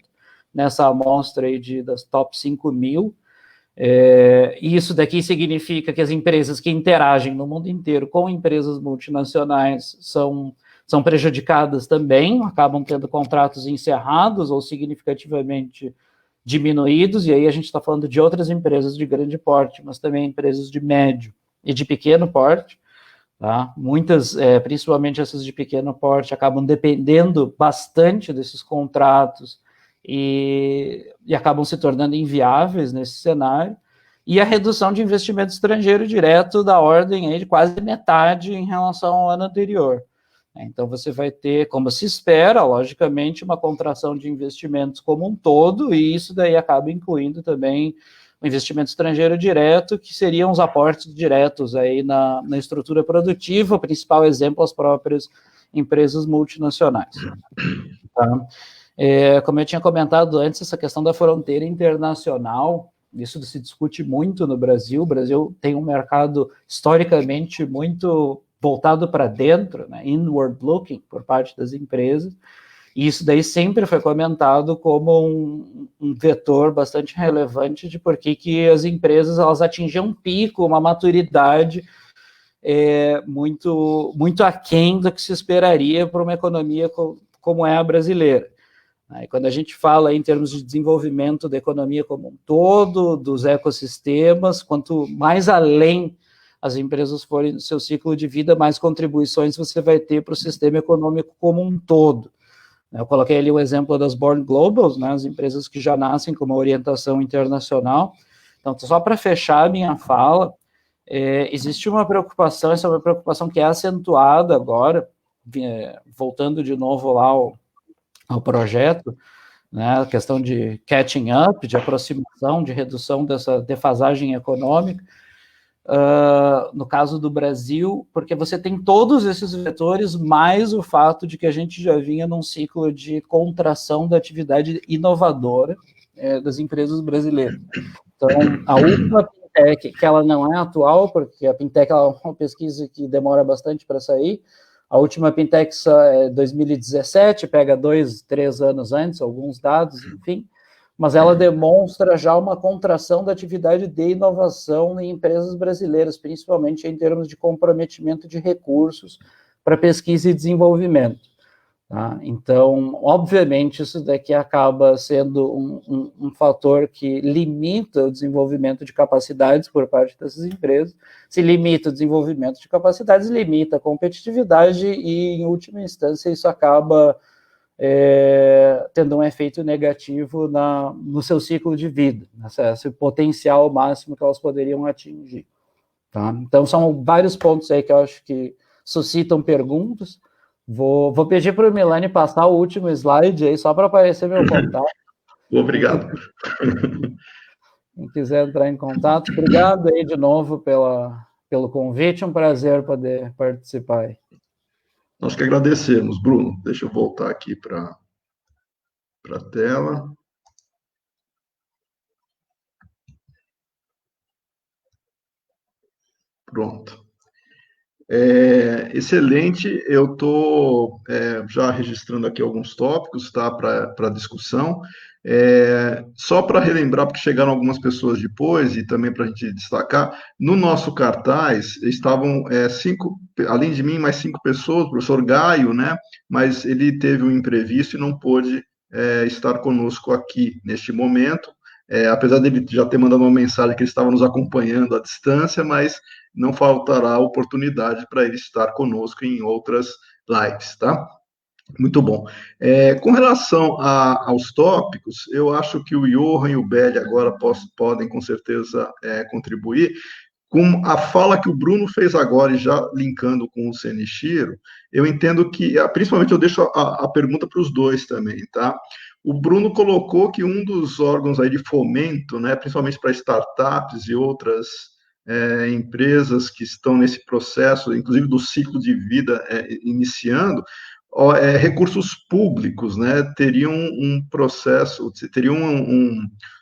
nessa amostra aí das top 5.000, e isso daqui significa que as empresas que interagem no mundo inteiro com empresas multinacionais são prejudicadas também, acabam tendo contratos encerrados ou significativamente diminuídos, e aí a gente está falando de outras empresas de grande porte, mas também empresas de médio e de pequeno porte, tá? Muitas, principalmente essas de pequeno porte, acabam dependendo bastante desses contratos e acabam se tornando inviáveis nesse cenário, e a redução de investimento estrangeiro direto da ordem aí de quase metade em relação ao ano anterior. Então, você vai ter, como se espera, logicamente, uma contração de investimentos como um todo, e isso daí acaba incluindo também o investimento estrangeiro direto, que seriam os aportes diretos aí na estrutura produtiva, o principal exemplo, as próprias empresas multinacionais. Tá? Como eu tinha comentado antes, essa questão da fronteira internacional, isso se discute muito no Brasil. O Brasil tem um mercado historicamente muito voltado para dentro, né, inward looking, por parte das empresas, e isso daí sempre foi comentado como um vetor bastante relevante de por que as empresas elas atingiam um pico, uma maturidade muito, muito aquém do que se esperaria para uma economia como é a brasileira. E quando a gente fala em termos de desenvolvimento da economia como um todo, dos ecossistemas, quanto mais além as empresas forem no seu ciclo de vida, mais contribuições você vai ter para o sistema econômico como um todo. Eu coloquei ali o exemplo das Born Globals, né, as empresas que já nascem com uma orientação internacional. Então, só para fechar a minha fala, existe uma preocupação, essa é uma preocupação que é acentuada agora, voltando de novo lá ao projeto, né, a questão de catching up, de aproximação, de redução dessa defasagem econômica, no caso do Brasil, porque você tem todos esses vetores, mais o fato de que a gente já vinha num ciclo de contração da atividade inovadora das empresas brasileiras. Então, a última Pintec, que ela não é atual, porque a Pintec é uma pesquisa que demora bastante para sair, a última Pintec é 2017, pega 2, 3 anos antes, alguns dados, enfim, mas ela demonstra já uma contração da atividade de inovação em empresas brasileiras, principalmente em termos de comprometimento de recursos para pesquisa e desenvolvimento. Tá? Então, obviamente, isso daqui acaba sendo um fator que limita o desenvolvimento de capacidades por parte dessas empresas. Se limita o desenvolvimento de capacidades, limita a competitividade e, em última instância, isso acaba tendo um efeito negativo no seu ciclo de vida, esse potencial máximo que elas poderiam atingir. Tá? Então, são vários pontos aí que eu acho que suscitam perguntas. Vou pedir para o Milani passar o último slide aí, só para aparecer meu contato. Obrigado. Quem quiser entrar em contato, obrigado aí de novo pelo convite, um prazer poder participar aí. Nós que agradecemos, Bruno. Deixa eu voltar aqui para a tela. Pronto. Excelente, eu estou já registrando aqui alguns tópicos, tá, para discussão. Só para relembrar, porque chegaram algumas pessoas depois, e também para a gente destacar, no nosso cartaz estavam além de mim, mais 5 pessoas, o professor Gaio, né, mas ele teve um imprevisto e não pôde estar conosco aqui neste momento, apesar dele já ter mandado uma mensagem que ele estava nos acompanhando à distância, mas não faltará oportunidade para ele estar conosco em outras lives, tá? Muito bom. Com relação aos tópicos, eu acho que o Johan e o Belli agora podem, com certeza, contribuir. Com a fala que o Bruno fez agora, e já linkando com o Senichiro, eu entendo que, principalmente, eu deixo a pergunta para os dois também, tá? O Bruno colocou que um dos órgãos aí de fomento, né, principalmente para startups e outras empresas que estão nesse processo, inclusive do ciclo de vida iniciando, recursos públicos, né, teriam um processo,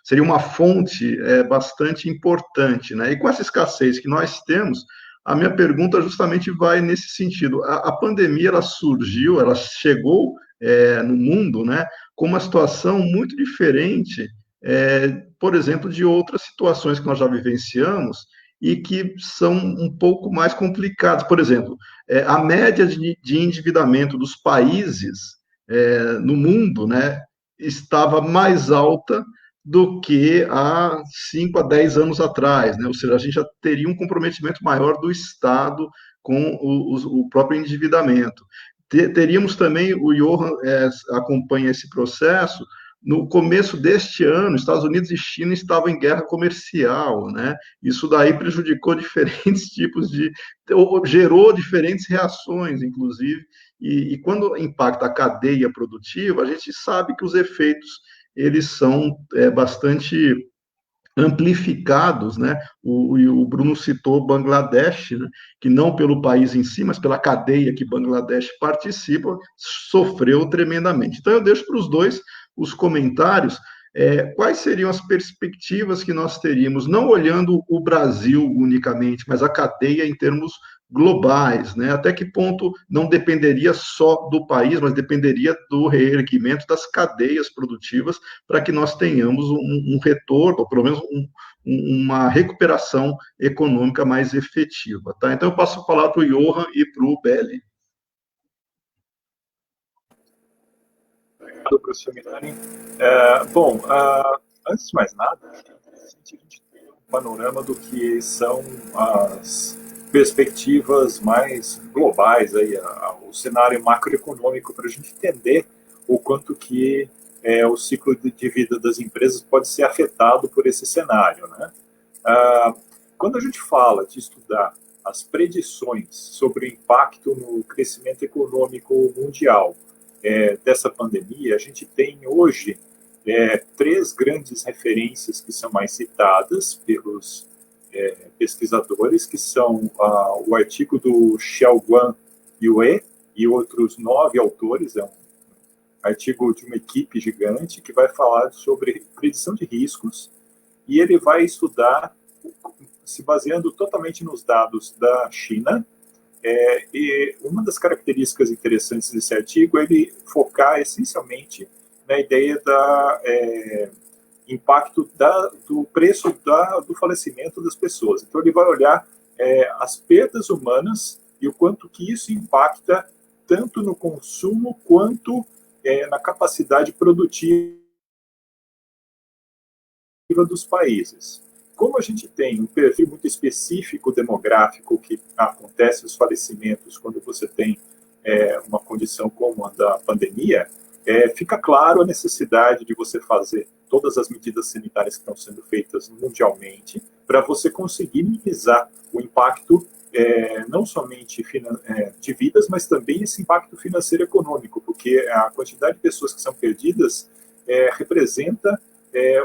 seria uma fonte bastante importante, né, e com essa escassez que nós temos, a minha pergunta justamente vai nesse sentido. A pandemia, ela surgiu, ela chegou no mundo, né, com uma situação muito diferente, por exemplo, de outras situações que nós já vivenciamos, e que são um pouco mais complicados. Por exemplo, a média de endividamento dos países no mundo, né, estava mais alta do que há 5 a 10 anos atrás, né? Ou seja, a gente já teria um comprometimento maior do Estado com o próprio endividamento. Teríamos também, o Johan acompanha esse processo. No começo deste ano, Estados Unidos e China estavam em guerra comercial, né? Isso daí prejudicou diferentes tipos gerou diferentes reações, inclusive, e quando impacta a cadeia produtiva, a gente sabe que os efeitos, eles são bastante amplificados, né? O Bruno citou Bangladesh, né? Que não pelo país em si, mas pela cadeia que Bangladesh participa, sofreu tremendamente. Então, eu deixo para os dois os comentários, quais seriam as perspectivas que nós teríamos, não olhando o Brasil unicamente, mas a cadeia em termos globais, né? Até que ponto não dependeria só do país, mas dependeria do reerguimento das cadeias produtivas para que nós tenhamos um retorno, ou pelo menos uma recuperação econômica mais efetiva, tá? Então eu passo a palavra para o Johan e para o Belli. Obrigado, professor Milani. Antes de mais nada, é interessante a gente ter um panorama do que são as perspectivas mais globais, aí, o cenário macroeconômico, para a gente entender o quanto que o ciclo de vida das empresas pode ser afetado por esse cenário, né? Quando a gente fala de estudar as predições sobre o impacto no crescimento econômico mundial dessa pandemia, a gente tem hoje 3 grandes referências que são mais citadas pelos pesquisadores, que são o artigo do Xiaoguan Yue e outros 9 autores, é um artigo de uma equipe gigante que vai falar sobre predição de riscos, e ele vai estudar, se baseando totalmente nos dados da China, e uma das características interessantes desse artigo é ele focar essencialmente na ideia da impacto do preço do falecimento das pessoas. Então, ele vai olhar as perdas humanas e o quanto que isso impacta tanto no consumo quanto na capacidade produtiva dos países. Como a gente tem um perfil muito específico demográfico que acontece os falecimentos quando você tem uma condição como a da pandemia, fica claro a necessidade de você fazer todas as medidas sanitárias que estão sendo feitas mundialmente para você conseguir minimizar o impacto não somente de vidas, mas também esse impacto financeiro e econômico, porque a quantidade de pessoas que são perdidas representa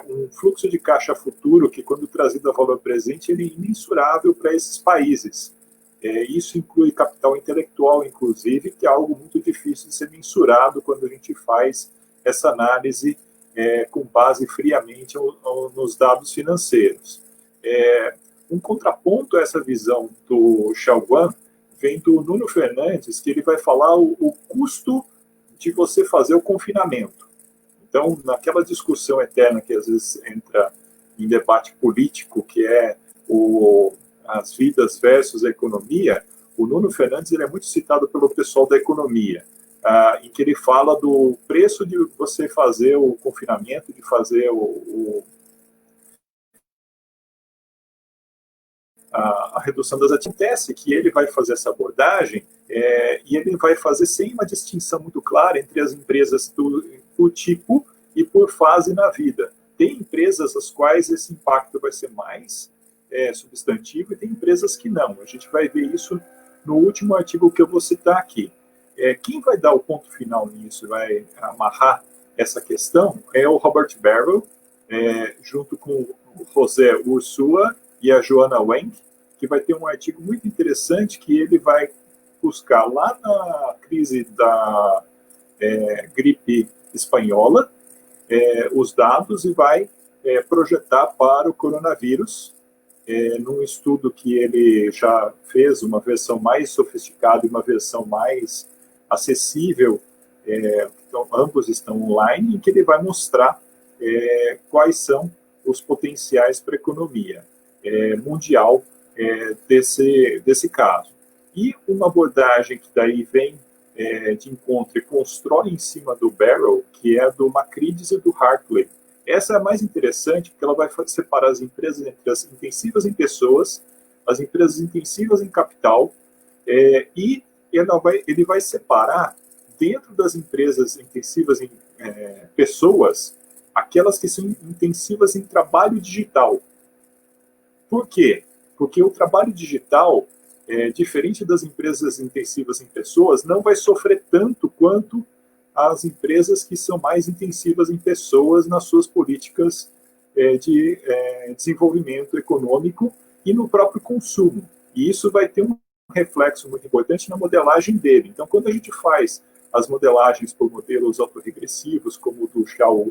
um fluxo de caixa futuro que, quando trazido a valor presente, ele é imensurável para esses países. Isso inclui capital intelectual, inclusive, que é algo muito difícil de ser mensurado quando a gente faz essa análise com base friamente nos dados financeiros. Um contraponto a essa visão do Xiaoguan vem do Nuno Fernandes, que ele vai falar o custo de você fazer o confinamento. Então, naquela discussão eterna que às vezes entra em debate político, que é as vidas versus a economia, o Nuno Fernandes ele é muito citado pelo pessoal da economia, em que ele fala do preço de você fazer o confinamento, de fazer a redução das atividades. Acontece que ele vai fazer essa abordagem e ele vai fazer sem uma distinção muito clara entre as empresas por tipo e por fase na vida. Tem empresas as quais esse impacto vai ser mais substantivo e tem empresas que não. A gente vai ver isso no último artigo que eu vou citar aqui. Quem vai dar o ponto final nisso, vai amarrar essa questão, é o Robert Barrow, junto com o José Ursua e a Joanna Weng, que vai ter um artigo muito interessante que ele vai buscar lá na crise da gripe espanhola os dados e vai projetar para o coronavírus, num estudo que ele já fez, uma versão mais sofisticada e uma versão mais acessível, então, ambos estão online, em que ele vai mostrar quais são os potenciais para a economia mundial desse caso. E uma abordagem que daí vem de encontro e constrói em cima do Barrow, que é do Macrides e do Hartley. Essa é a mais interessante, porque ela vai separar as empresas entre as intensivas em pessoas, as empresas intensivas em capital, e ele vai separar, dentro das empresas intensivas em pessoas, aquelas que são intensivas em trabalho digital. Por quê? Porque o trabalho digital, diferente das empresas intensivas em pessoas, não vai sofrer tanto quanto as empresas que são mais intensivas em pessoas nas suas políticas de desenvolvimento econômico e no próprio consumo. E isso vai ter um reflexo muito importante na modelagem dele. Então, quando a gente faz as modelagens por modelos autorregressivos, como o do Xiao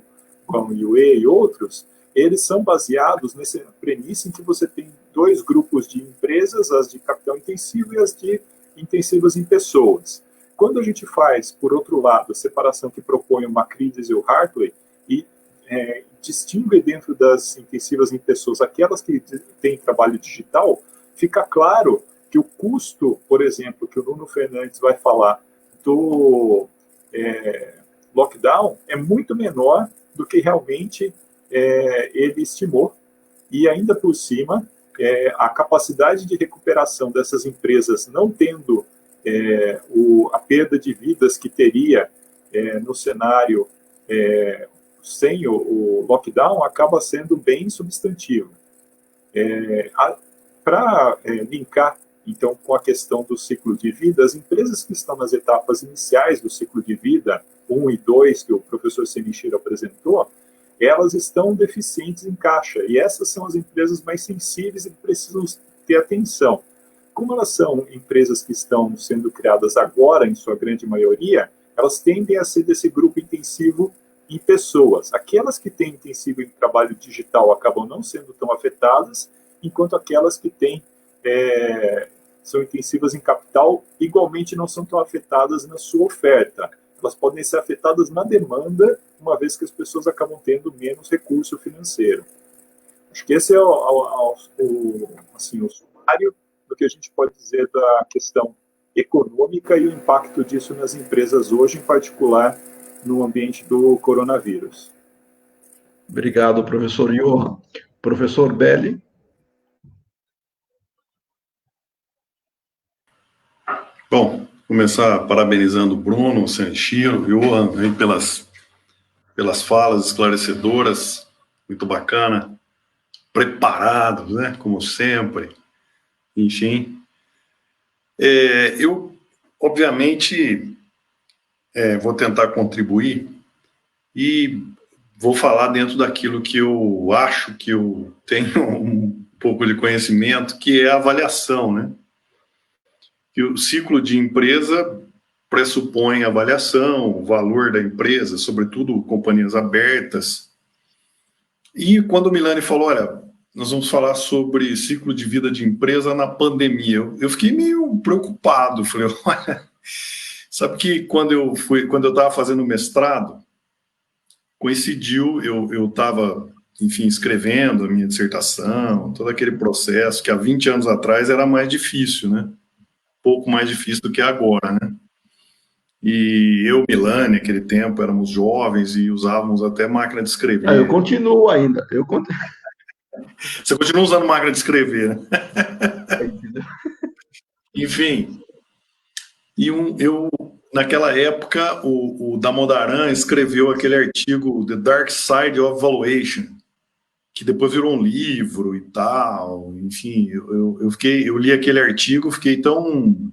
Yue e outros, eles são baseados nessa premissa em que você tem dois grupos de empresas, as de capital intensivo e as de intensivas em pessoas. Quando a gente faz, por outro lado, a separação que propõe o Macrides e o Hartley, e distingue dentro das intensivas em pessoas aquelas que têm trabalho digital, fica claro que o custo, por exemplo, que o Nuno Fernandes vai falar do lockdown é muito menor do que realmente ele estimou, e ainda por cima, a capacidade de recuperação dessas empresas, não tendo a perda de vidas que teria no cenário sem o lockdown, acaba sendo bem substantivo. Para linkar, então, com a questão do ciclo de vida, as empresas que estão nas etapas iniciais do ciclo de vida, 1 e 2, que o professor Senichiro apresentou, elas estão deficientes em caixa, e essas são as empresas mais sensíveis e que precisam ter atenção. Como elas são empresas que estão sendo criadas agora, em sua grande maioria, elas tendem a ser desse grupo intensivo em pessoas. Aquelas que têm intensivo em trabalho digital acabam não sendo tão afetadas, enquanto aquelas que são intensivas em capital igualmente não são tão afetadas na sua oferta. Elas podem ser afetadas na demanda, uma vez que as pessoas acabam tendo menos recurso financeiro. Acho que esse é o sumário do que a gente pode dizer da questão econômica e o impacto disso nas empresas hoje, em particular no ambiente do coronavírus. Obrigado, professor Johan. Professor Belli. Bom, começar parabenizando o Bruno, o Sanchiro, o Johan, aí pelas falas esclarecedoras, muito bacana, preparados, né, como sempre, enfim. Eu, obviamente, vou tentar contribuir e vou falar dentro daquilo que eu acho que eu tenho um pouco de conhecimento, que é a avaliação, né? Que o ciclo de empresa pressupõe avaliação, o valor da empresa, sobretudo companhias abertas. E quando o Milani falou, olha, nós vamos falar sobre ciclo de vida de empresa na pandemia, eu fiquei meio preocupado. Falei, olha, sabe que quando eu estava fazendo mestrado, coincidiu, eu estava, enfim, escrevendo a minha dissertação, todo aquele processo que há 20 anos atrás era mais difícil, né? Pouco mais difícil do que agora, né? E eu, Milani, naquele tempo, éramos jovens e usávamos até máquina de escrever. Eu continuo ainda. Você continua usando máquina de escrever, né? Enfim, naquela época, o Damodaran escreveu aquele artigo The Dark Side of Valuation, que depois virou um livro e tal. Enfim, eu li aquele artigo, fiquei tão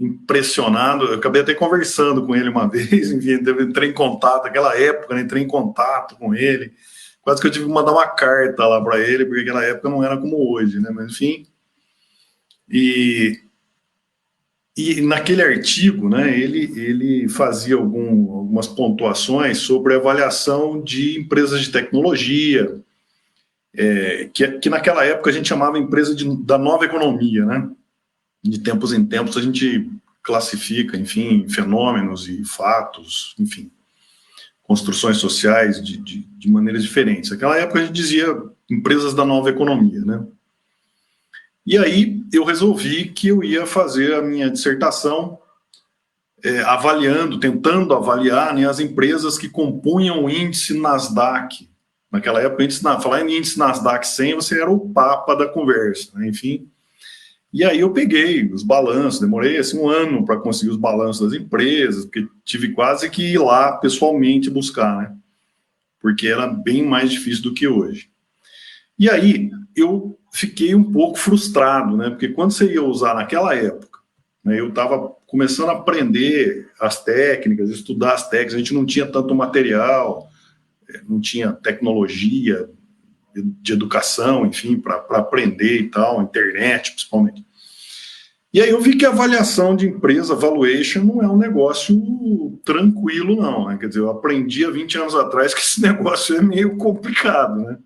impressionado, eu acabei até conversando com ele uma vez, enfim, entrei em contato, naquela época, né, entrei em contato com ele, quase que eu tive que mandar uma carta lá para ele, porque naquela época não era como hoje, né, mas enfim, e naquele artigo, né, ele fazia algumas pontuações sobre a avaliação de empresas de tecnologia, que naquela época a gente chamava empresa da nova economia, né? De tempos em tempos a gente classifica, enfim, fenômenos e fatos, enfim, construções sociais de maneiras diferentes. Naquela época a gente dizia empresas da nova economia, né? E aí eu resolvi que eu ia fazer a minha dissertação tentando avaliar, né, as empresas que compunham o índice Nasdaq. Naquela época, falar em índice Nasdaq 100, você era o papa da conversa, né? Enfim. E aí eu peguei os balanços, demorei assim, 1 ano para conseguir os balanços das empresas, porque tive quase que ir lá pessoalmente buscar, né? Porque era bem mais difícil do que hoje. E aí eu fiquei um pouco frustrado, né? Porque quando você ia usar naquela época, né, eu estava começando a aprender as técnicas, estudar as técnicas, a gente não tinha tanto material, não tinha tecnologia de educação, enfim, para aprender e tal, internet principalmente. E aí eu vi que a avaliação de empresa, valuation, não é um negócio tranquilo, não, né? Quer dizer, eu aprendi há 20 anos atrás que esse negócio é meio complicado, né?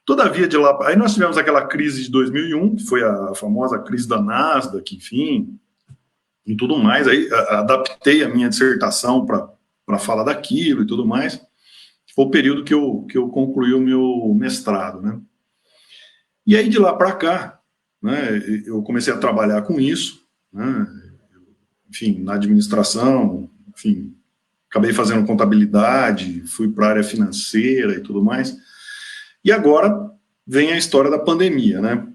Todavia, de lá... Aí nós tivemos aquela crise de 2001, que foi a famosa crise da Nasdaq, enfim, e tudo mais. Aí adaptei a minha dissertação para falar daquilo e tudo mais. Foi o período que eu concluí o meu mestrado, né? E aí, de lá para cá, né, eu comecei a trabalhar com isso, né, enfim, na administração, enfim, acabei fazendo contabilidade, fui para a área financeira e tudo mais. E agora vem a história da pandemia, né?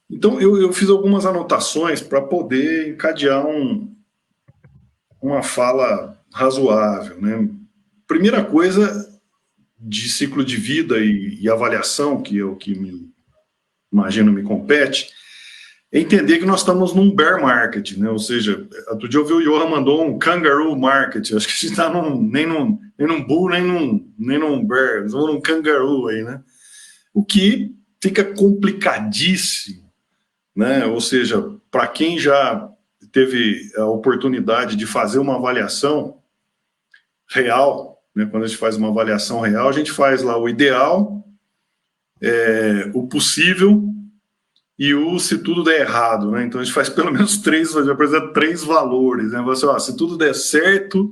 Então, eu fiz algumas anotações para poder encadear uma fala razoável, né? Primeira coisa, de ciclo de vida e avaliação, que é o que me compete, é entender que nós estamos num bear market, né? Ou seja, outro dia eu vi o Johan mandou um kangaroo market, acho que a gente está nem num bull, nem num bear, estamos num kangaroo aí, né? O que fica complicadíssimo, né? Ou seja, para quem já teve a oportunidade de fazer uma avaliação real, né, quando a gente faz uma avaliação real, a gente faz lá o ideal, o possível e o se tudo der errado, né? Então a gente faz pelo menos 3, apresenta 3 valores, né? Você, se tudo der certo,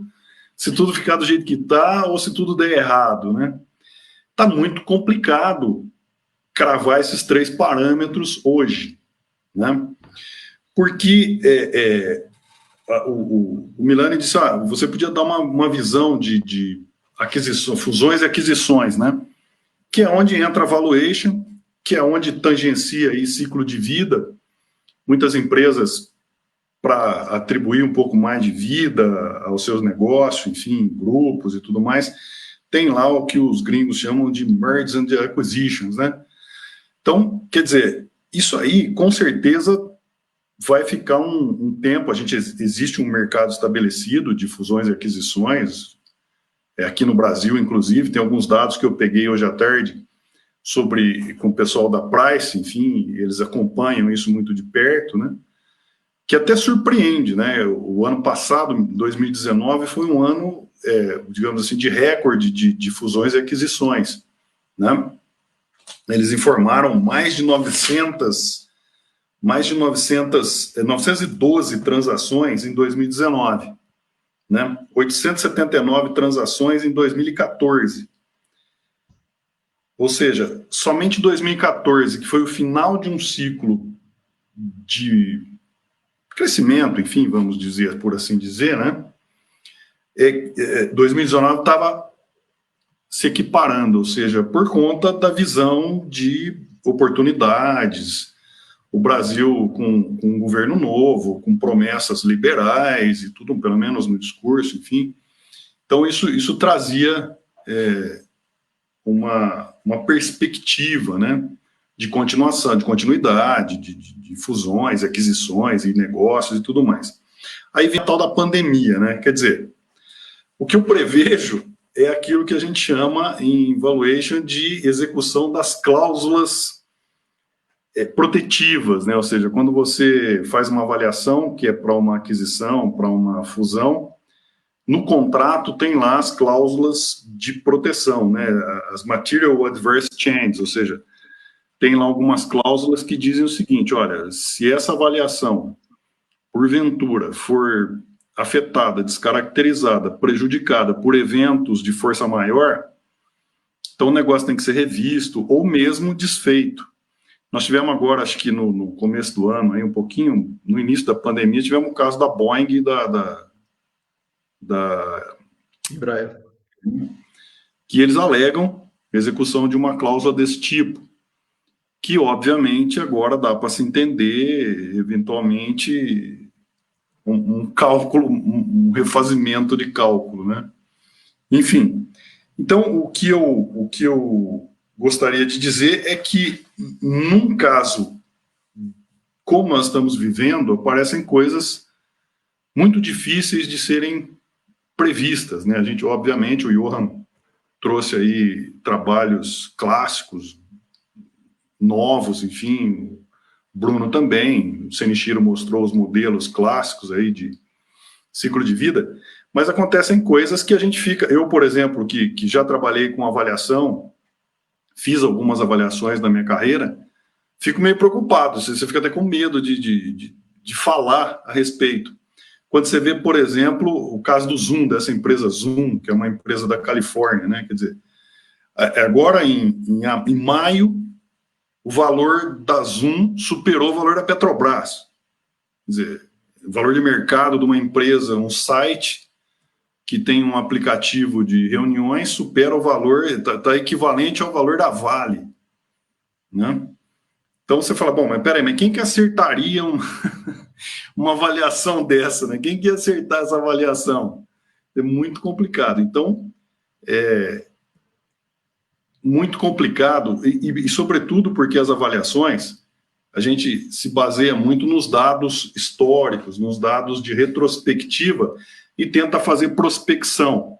se tudo ficar do jeito que está, ou se tudo der errado, né? Tá muito complicado cravar esses 3 parâmetros hoje, né? porque o Milani disse, você podia dar uma visão de aquisição, fusões e aquisições, né? Que é onde entra a valuation, que é onde tangencia aí ciclo de vida. Muitas empresas, para atribuir um pouco mais de vida aos seus negócios, enfim, grupos e tudo mais, tem lá o que os gringos chamam de mergers and acquisitions, né? Então, quer dizer, isso aí, com certeza, vai ficar um tempo. Existe um mercado estabelecido de fusões e aquisições, aqui no Brasil, inclusive, tem alguns dados que eu peguei hoje à tarde com o pessoal da Price, enfim, eles acompanham isso muito de perto, né? Que até surpreende, né? O ano passado, 2019, foi um ano, digamos assim, de recorde de fusões e aquisições, né? Eles informaram mais de 912 transações em 2019, né? 879 transações em 2014. Ou seja, somente 2014, que foi o final de um ciclo de crescimento, enfim, vamos dizer, por assim dizer, né? 2019 estava se equiparando, ou seja, por conta da visão de oportunidades, o Brasil com um governo novo, com promessas liberais e tudo, pelo menos no discurso, enfim. Então, isso trazia uma perspectiva, né, de continuação, de continuidade, de fusões, aquisições e negócios e tudo mais. Aí vem a tal da pandemia, né? Quer dizer, o que eu prevejo é aquilo que a gente chama em valuation de execução das cláusulas protetivas, né? Ou seja, quando você faz uma avaliação que é para uma aquisição, para uma fusão, no contrato tem lá as cláusulas de proteção, né? As material adverse changes, ou seja, tem lá algumas cláusulas que dizem o seguinte: olha, se essa avaliação, porventura, for afetada, descaracterizada, prejudicada por eventos de força maior, então o negócio tem que ser revisto ou mesmo desfeito. Nós tivemos agora, acho que no começo do ano, aí um pouquinho, no início da pandemia, tivemos o caso da Boeing e da Embraer, que eles alegam execução de uma cláusula desse tipo, que obviamente agora dá para se entender, eventualmente, um cálculo, um refazimento de cálculo, né? Enfim, então o que eu gostaria de dizer é que, num caso como nós estamos vivendo, aparecem coisas muito difíceis de serem previstas, né? A gente, obviamente, o Johan trouxe aí trabalhos clássicos, novos, enfim, Bruno também, o Senichiro mostrou os modelos clássicos aí de ciclo de vida, mas acontecem coisas que a gente fica... Eu, por exemplo, que já trabalhei com avaliação, fiz algumas avaliações na minha carreira, fico meio preocupado, você fica até com medo de falar a respeito. Quando você vê, por exemplo, o caso do Zoom, dessa empresa Zoom, que é uma empresa da Califórnia, né? Quer dizer, agora em maio, o valor da Zoom superou o valor da Petrobras. Quer dizer, o valor de mercado de uma empresa, um site que tem um aplicativo de reuniões, supera o valor, está equivalente ao valor da Vale, né? Então você fala, bom, mas peraí, mas quem que acertaria uma avaliação dessa, né? Quem que ia acertar essa avaliação? É muito complicado. Então, muito complicado, e sobretudo porque as avaliações, a gente se baseia muito nos dados históricos, nos dados de retrospectiva, e tenta fazer prospecção.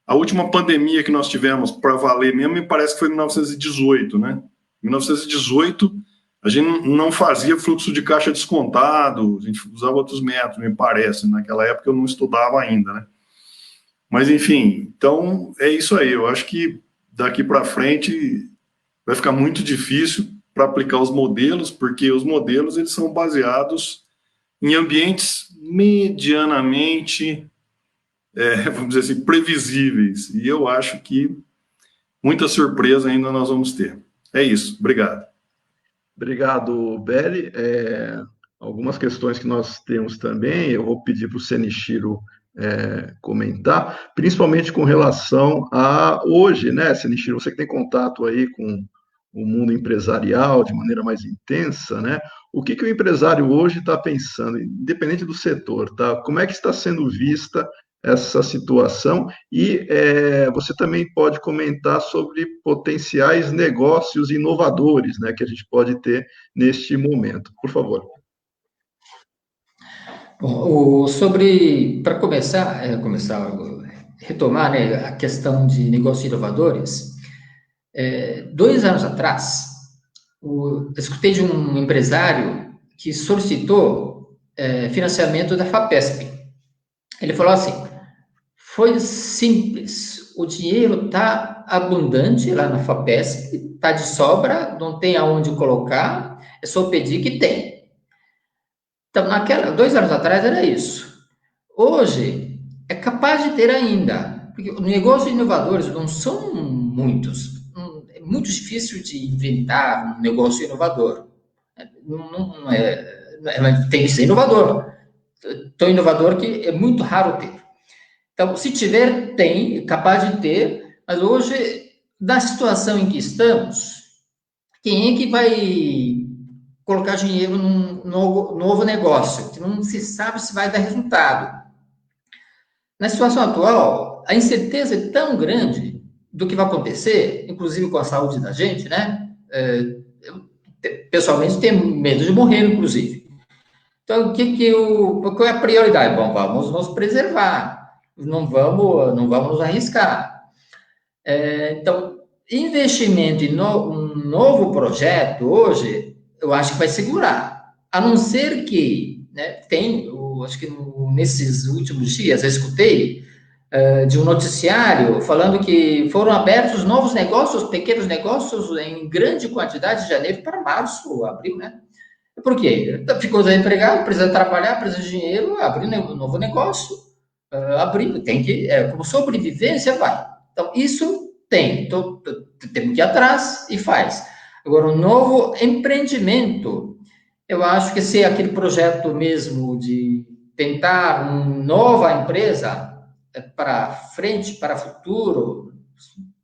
A última pandemia que nós tivemos para valer mesmo, me parece que foi em 1918, né? Em 1918, a gente não fazia fluxo de caixa descontado, a gente usava outros métodos, me parece. Naquela época eu não estudava ainda, né? Mas, enfim, então é isso aí. Eu acho que daqui para frente vai ficar muito difícil para aplicar os modelos, porque os modelos eles são baseados em ambientes medianamente, vamos dizer assim, previsíveis. E eu acho que muita surpresa ainda nós vamos ter. É isso. Obrigado. Obrigado, Belli. algumas questões que nós temos também, eu vou pedir para o Senichiro comentar, principalmente com relação a hoje, né, Senichiro, você que tem contato aí com o mundo empresarial de maneira mais intensa, né? O que o empresário hoje está pensando, independente do setor, tá? Como é que está sendo vista essa situação? E você também pode comentar sobre potenciais negócios inovadores, né, que a gente pode ter neste momento. Por favor. Bom, para retomar, né, a questão de negócios inovadores, 2 anos atrás, eu escutei de um empresário que solicitou financiamento da FAPESP. Ele falou assim, foi simples, o dinheiro está abundante lá na FAPESP, está de sobra, não tem aonde colocar, é só pedir que tem. Então, 2 anos atrás era isso. Hoje, é capaz de ter ainda, porque os negócios inovadores não são muitos. É muito difícil de inventar um negócio inovador. Tem que ser inovador. Tão inovador que é muito raro ter. Então, se tiver, tem, é capaz de ter, mas hoje, da situação em que estamos, quem é que vai colocar dinheiro num novo negócio, que não se sabe se vai dar resultado? Na situação atual, a incerteza é tão grande do que vai acontecer, inclusive com a saúde da gente, né? Eu, pessoalmente, tenho medo de morrer, inclusive. Então, qual é a prioridade? Bom, vamos nos preservar, não vamos nos arriscar. Então, investimento em um novo projeto hoje, eu acho que vai segurar, a não ser que, né, acho que nesses últimos dias eu escutei de um noticiário falando que foram abertos novos negócios, pequenos negócios em grande quantidade de janeiro para março, abril, né? Por quê? Ficou desempregado, precisa trabalhar, precisa de dinheiro, abrir um novo negócio, tem que, como sobrevivência, vai. Então, isso tem, temos que ir atrás e faz. Agora, um novo empreendimento, eu acho que se aquele projeto mesmo de tentar uma nova empresa para frente, para futuro,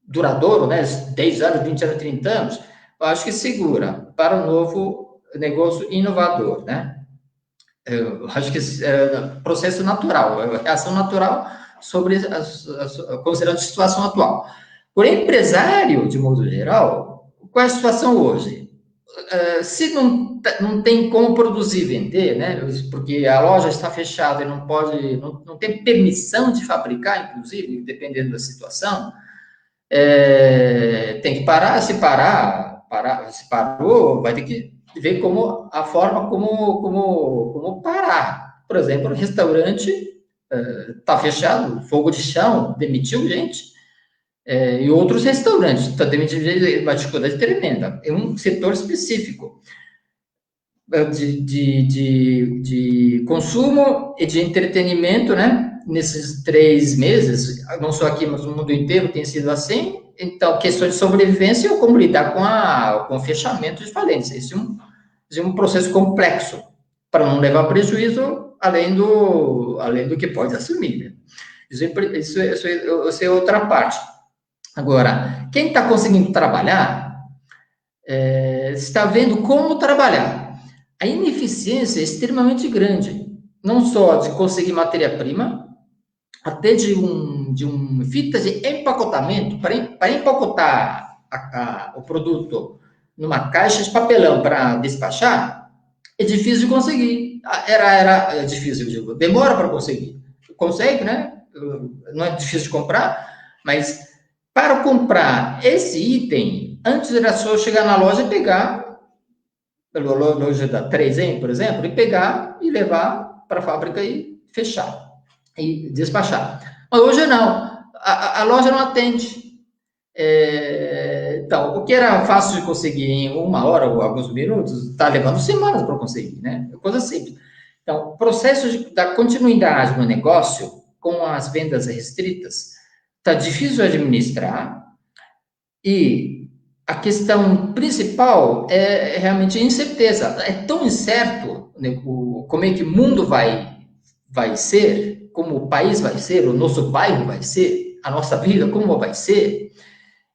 duradouro, né, 10 anos, 20 anos, 30 anos, eu acho que segura para um novo negócio inovador, né? Eu acho que é processo natural, reação natural sobre considerando a situação atual. Por empresário, de modo geral, qual é a situação hoje? Se não tem como produzir e vender, né? Porque a loja está fechada e não tem permissão de fabricar, inclusive, dependendo da situação, tem que parar. Se parou, vai ter que ver a forma como parar. Por exemplo, o restaurante está fechado, fogo de chão, demitiu gente. E outros restaurantes, está demitindo uma dificuldade tremenda. É um setor específico de consumo e de entretenimento, né? Nesses 3 meses, não só aqui, mas no mundo inteiro tem sido assim. Então, questões de sobrevivência ou como lidar com o fechamento de falência. Esse é um processo complexo, para não levar prejuízo além do que pode assumir. Né? Isso é outra parte. Agora, quem está conseguindo trabalhar, está vendo como trabalhar. A ineficiência é extremamente grande, não só de conseguir matéria-prima, até de fita de empacotamento, para empacotar o produto numa caixa de papelão para despachar, é difícil de conseguir. Era difícil, eu digo, demora para conseguir. Consegue, né? Não é difícil de comprar, mas para comprar esse item, antes era só chegar na loja e pegar, pela loja da 3M, por exemplo, e pegar e levar para a fábrica e fechar, e despachar. Mas hoje não, a loja não atende. Então, o que era fácil de conseguir em 1 hora ou alguns minutos, está levando semanas para conseguir, né? É coisa simples. Então, o processo da continuidade no negócio, com as vendas restritas, está difícil de administrar e a questão principal é realmente a incerteza. É tão incerto, né, como é que o mundo vai ser, como o país vai ser, o nosso bairro vai ser, a nossa vida como vai ser,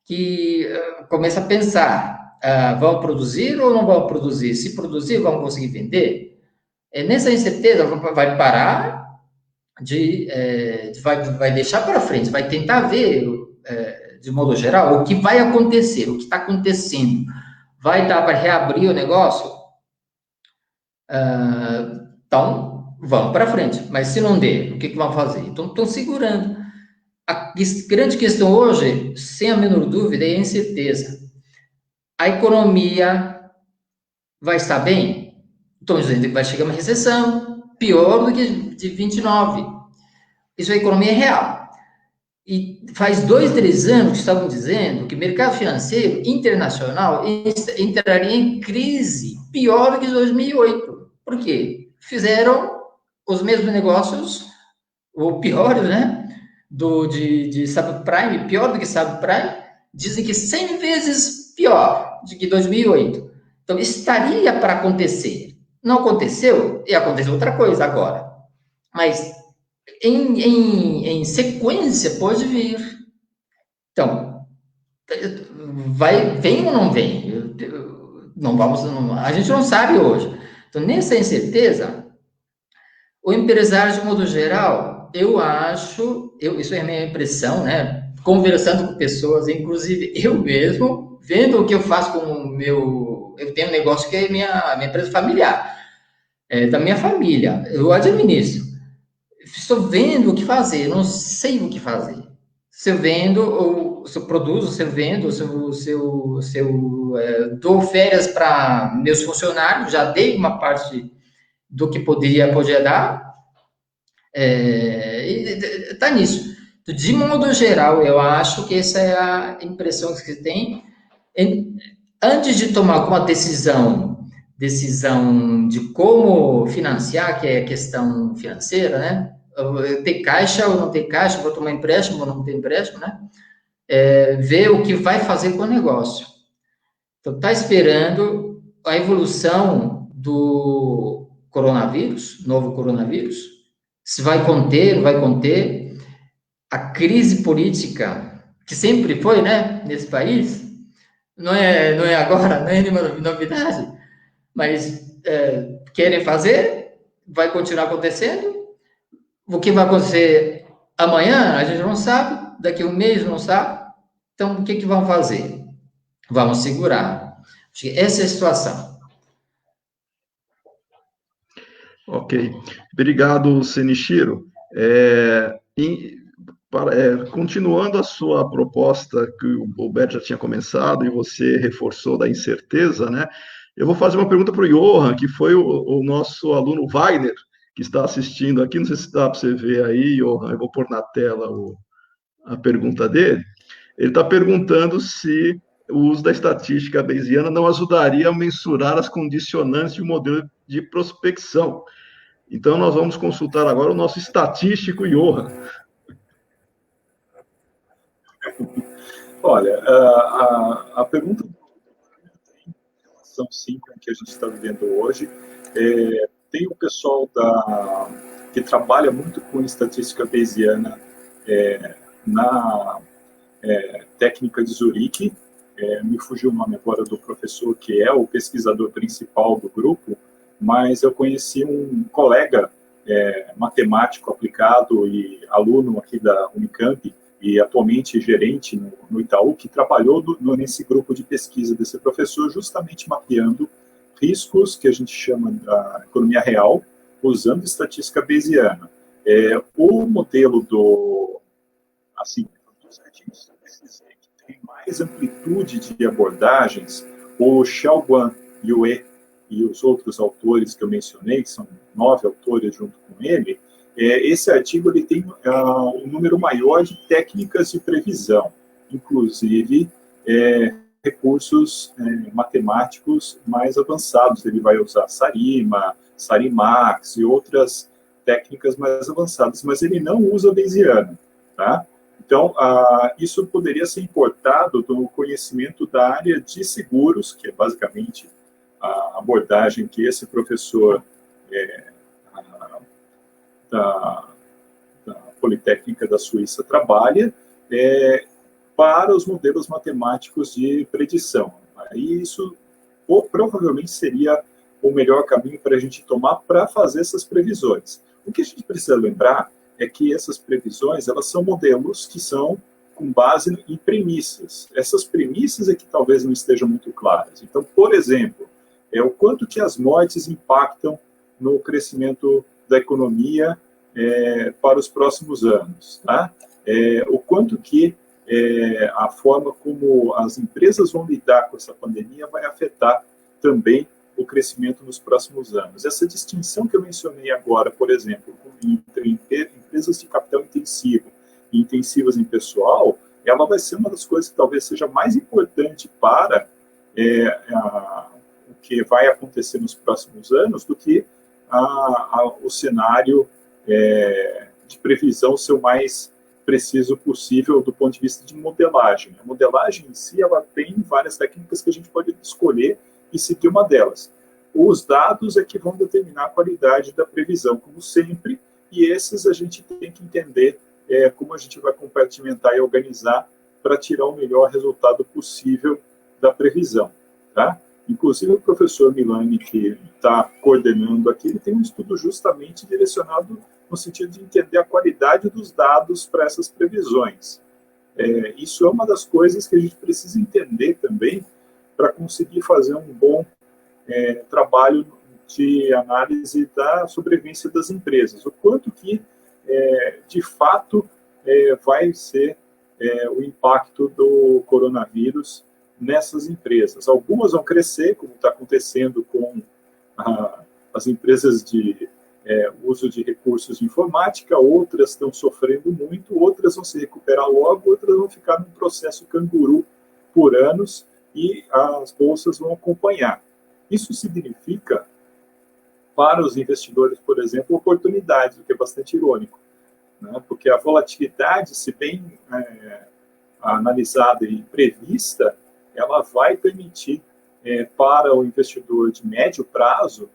que começa a pensar, vão produzir ou não vão produzir? Se produzir, vão conseguir vender? Nessa incerteza, vai parar, vai deixar para frente, vai tentar ver, de modo geral, o que vai acontecer, o que está acontecendo. Vai dar para reabrir o negócio? Então, vamos para frente. Mas se não der, o que vão fazer? Então, estão segurando. A grande questão hoje, sem a menor dúvida, é a incerteza. A economia vai estar bem? Estão dizendo que vai chegar uma recessão, pior do que de 29. Isso é economia real. E faz 2, 3 anos que estavam dizendo que o mercado financeiro internacional entraria em crise pior do que 2008. Por quê? Fizeram os mesmos negócios, ou piores, né? De subprime, pior do que subprime, dizem que 100 vezes pior do que 2008. Então, estaria para acontecer. Não aconteceu, e aconteceu outra coisa agora. Mas, em sequência, pode vir. Então, vem ou não vem? A gente não sabe hoje. Então, nessa incerteza, o empresário, de modo geral, eu acho, isso é a minha impressão, né? Conversando com pessoas, inclusive eu mesmo, vendo o que eu faço com o meu... Eu tenho um negócio que é minha empresa familiar, da minha família, eu administro. Estou vendo o que fazer, não sei o que fazer. Se eu vendo, ou se eu produzo, se eu vendo, se eu dou férias para meus funcionários, já dei uma parte do que podia dar, está nisso. De modo geral, eu acho que essa é a impressão que se tem. Antes de tomar alguma decisão de como financiar, que é a questão financeira, né? Ter caixa ou não ter caixa, vou tomar empréstimo ou não ter empréstimo, né? Ver o que vai fazer com o negócio. Então, está esperando a evolução do coronavírus, novo coronavírus, se vai conter, não vai conter, a crise política, que sempre foi, né, nesse país, não é agora, não é nenhuma novidade, mas querem fazer, vai continuar acontecendo. O que vai acontecer amanhã, a gente não sabe, daqui a um mês não sabe. Então, o que vão fazer? Vamos segurar. Acho que essa é a situação. Ok. Obrigado, Senichiro. Continuando a sua proposta, que o Roberto já tinha começado e você reforçou da incerteza, né? Eu vou fazer uma pergunta para o Johan, que foi o nosso aluno Wagner, que está assistindo aqui. Não sei se dá para você ver aí, Johan, eu vou pôr na tela a pergunta dele. Ele está perguntando se o uso da estatística bayesiana não ajudaria a mensurar as condicionantes de um modelo de prospecção. Então, nós vamos consultar agora o nosso estatístico Johan. Olha, a pergunta em relação, sim, com o que a gente está vivendo hoje, tem o pessoal que trabalha muito com estatística bayesiana na técnica de Zurique. Me fugiu o nome agora do professor, que é o pesquisador principal do grupo, mas eu conheci um colega matemático aplicado e aluno aqui da Unicamp, e atualmente gerente no Itaú, que trabalhou nesse grupo de pesquisa desse professor, justamente mapeando riscos que a gente chama da economia real, usando estatística bayesiana. O modelo dos artigos que tem mais amplitude de abordagens, o Xiaoguan Yue e os outros autores que eu mencionei, que são 9 autores junto com ele, esse artigo ele tem um número maior de técnicas de previsão, inclusive recursos matemáticos mais avançados. Ele vai usar Sarima, Sarimax e outras técnicas mais avançadas, mas ele não usa Bayesiano, tá? Então, isso poderia ser importado do conhecimento da área de seguros, que é basicamente a abordagem que esse professor da Politécnica da Suíça trabalha, para os modelos matemáticos de predição. Aí isso provavelmente seria o melhor caminho para a gente tomar para fazer essas previsões. O que a gente precisa lembrar é que essas previsões, elas são modelos que são com base em premissas. Essas premissas é que talvez não estejam muito claras. Então, por exemplo, o quanto que as mortes impactam no crescimento da economia para os próximos anos, tá? O quanto que a forma como as empresas vão lidar com essa pandemia vai afetar também o crescimento nos próximos anos. Essa distinção que eu mencionei agora, por exemplo, entre empresas de capital intensivo e intensivas em pessoal, ela vai ser uma das coisas que talvez seja mais importante para o que vai acontecer nos próximos anos do que o cenário de previsão ser o mais preciso possível do ponto de vista de modelagem. A modelagem em si, ela tem várias técnicas que a gente pode escolher e seguir uma delas. Os dados é que vão determinar a qualidade da previsão, como sempre, e esses a gente tem que entender como a gente vai compartimentar e organizar para tirar o melhor resultado possível da previsão, tá? Inclusive, o professor Milani, que está coordenando aqui, ele tem um estudo justamente direcionado no sentido de entender a qualidade dos dados para essas previsões. Isso é uma das coisas que a gente precisa entender também para conseguir fazer um bom trabalho de análise da sobrevivência das empresas. O quanto que, de fato, vai ser o impacto do coronavírus nessas empresas. Algumas vão crescer, como está acontecendo com as empresas de uso de recursos de informática, outras estão sofrendo muito, outras vão se recuperar logo, outras vão ficar num processo canguru por anos e as bolsas vão acompanhar. Isso significa, para os investidores, por exemplo, oportunidades, o que é bastante irônico, né? Porque a volatilidade, se bem analisada e prevista, ela vai permitir para o investidor de médio prazo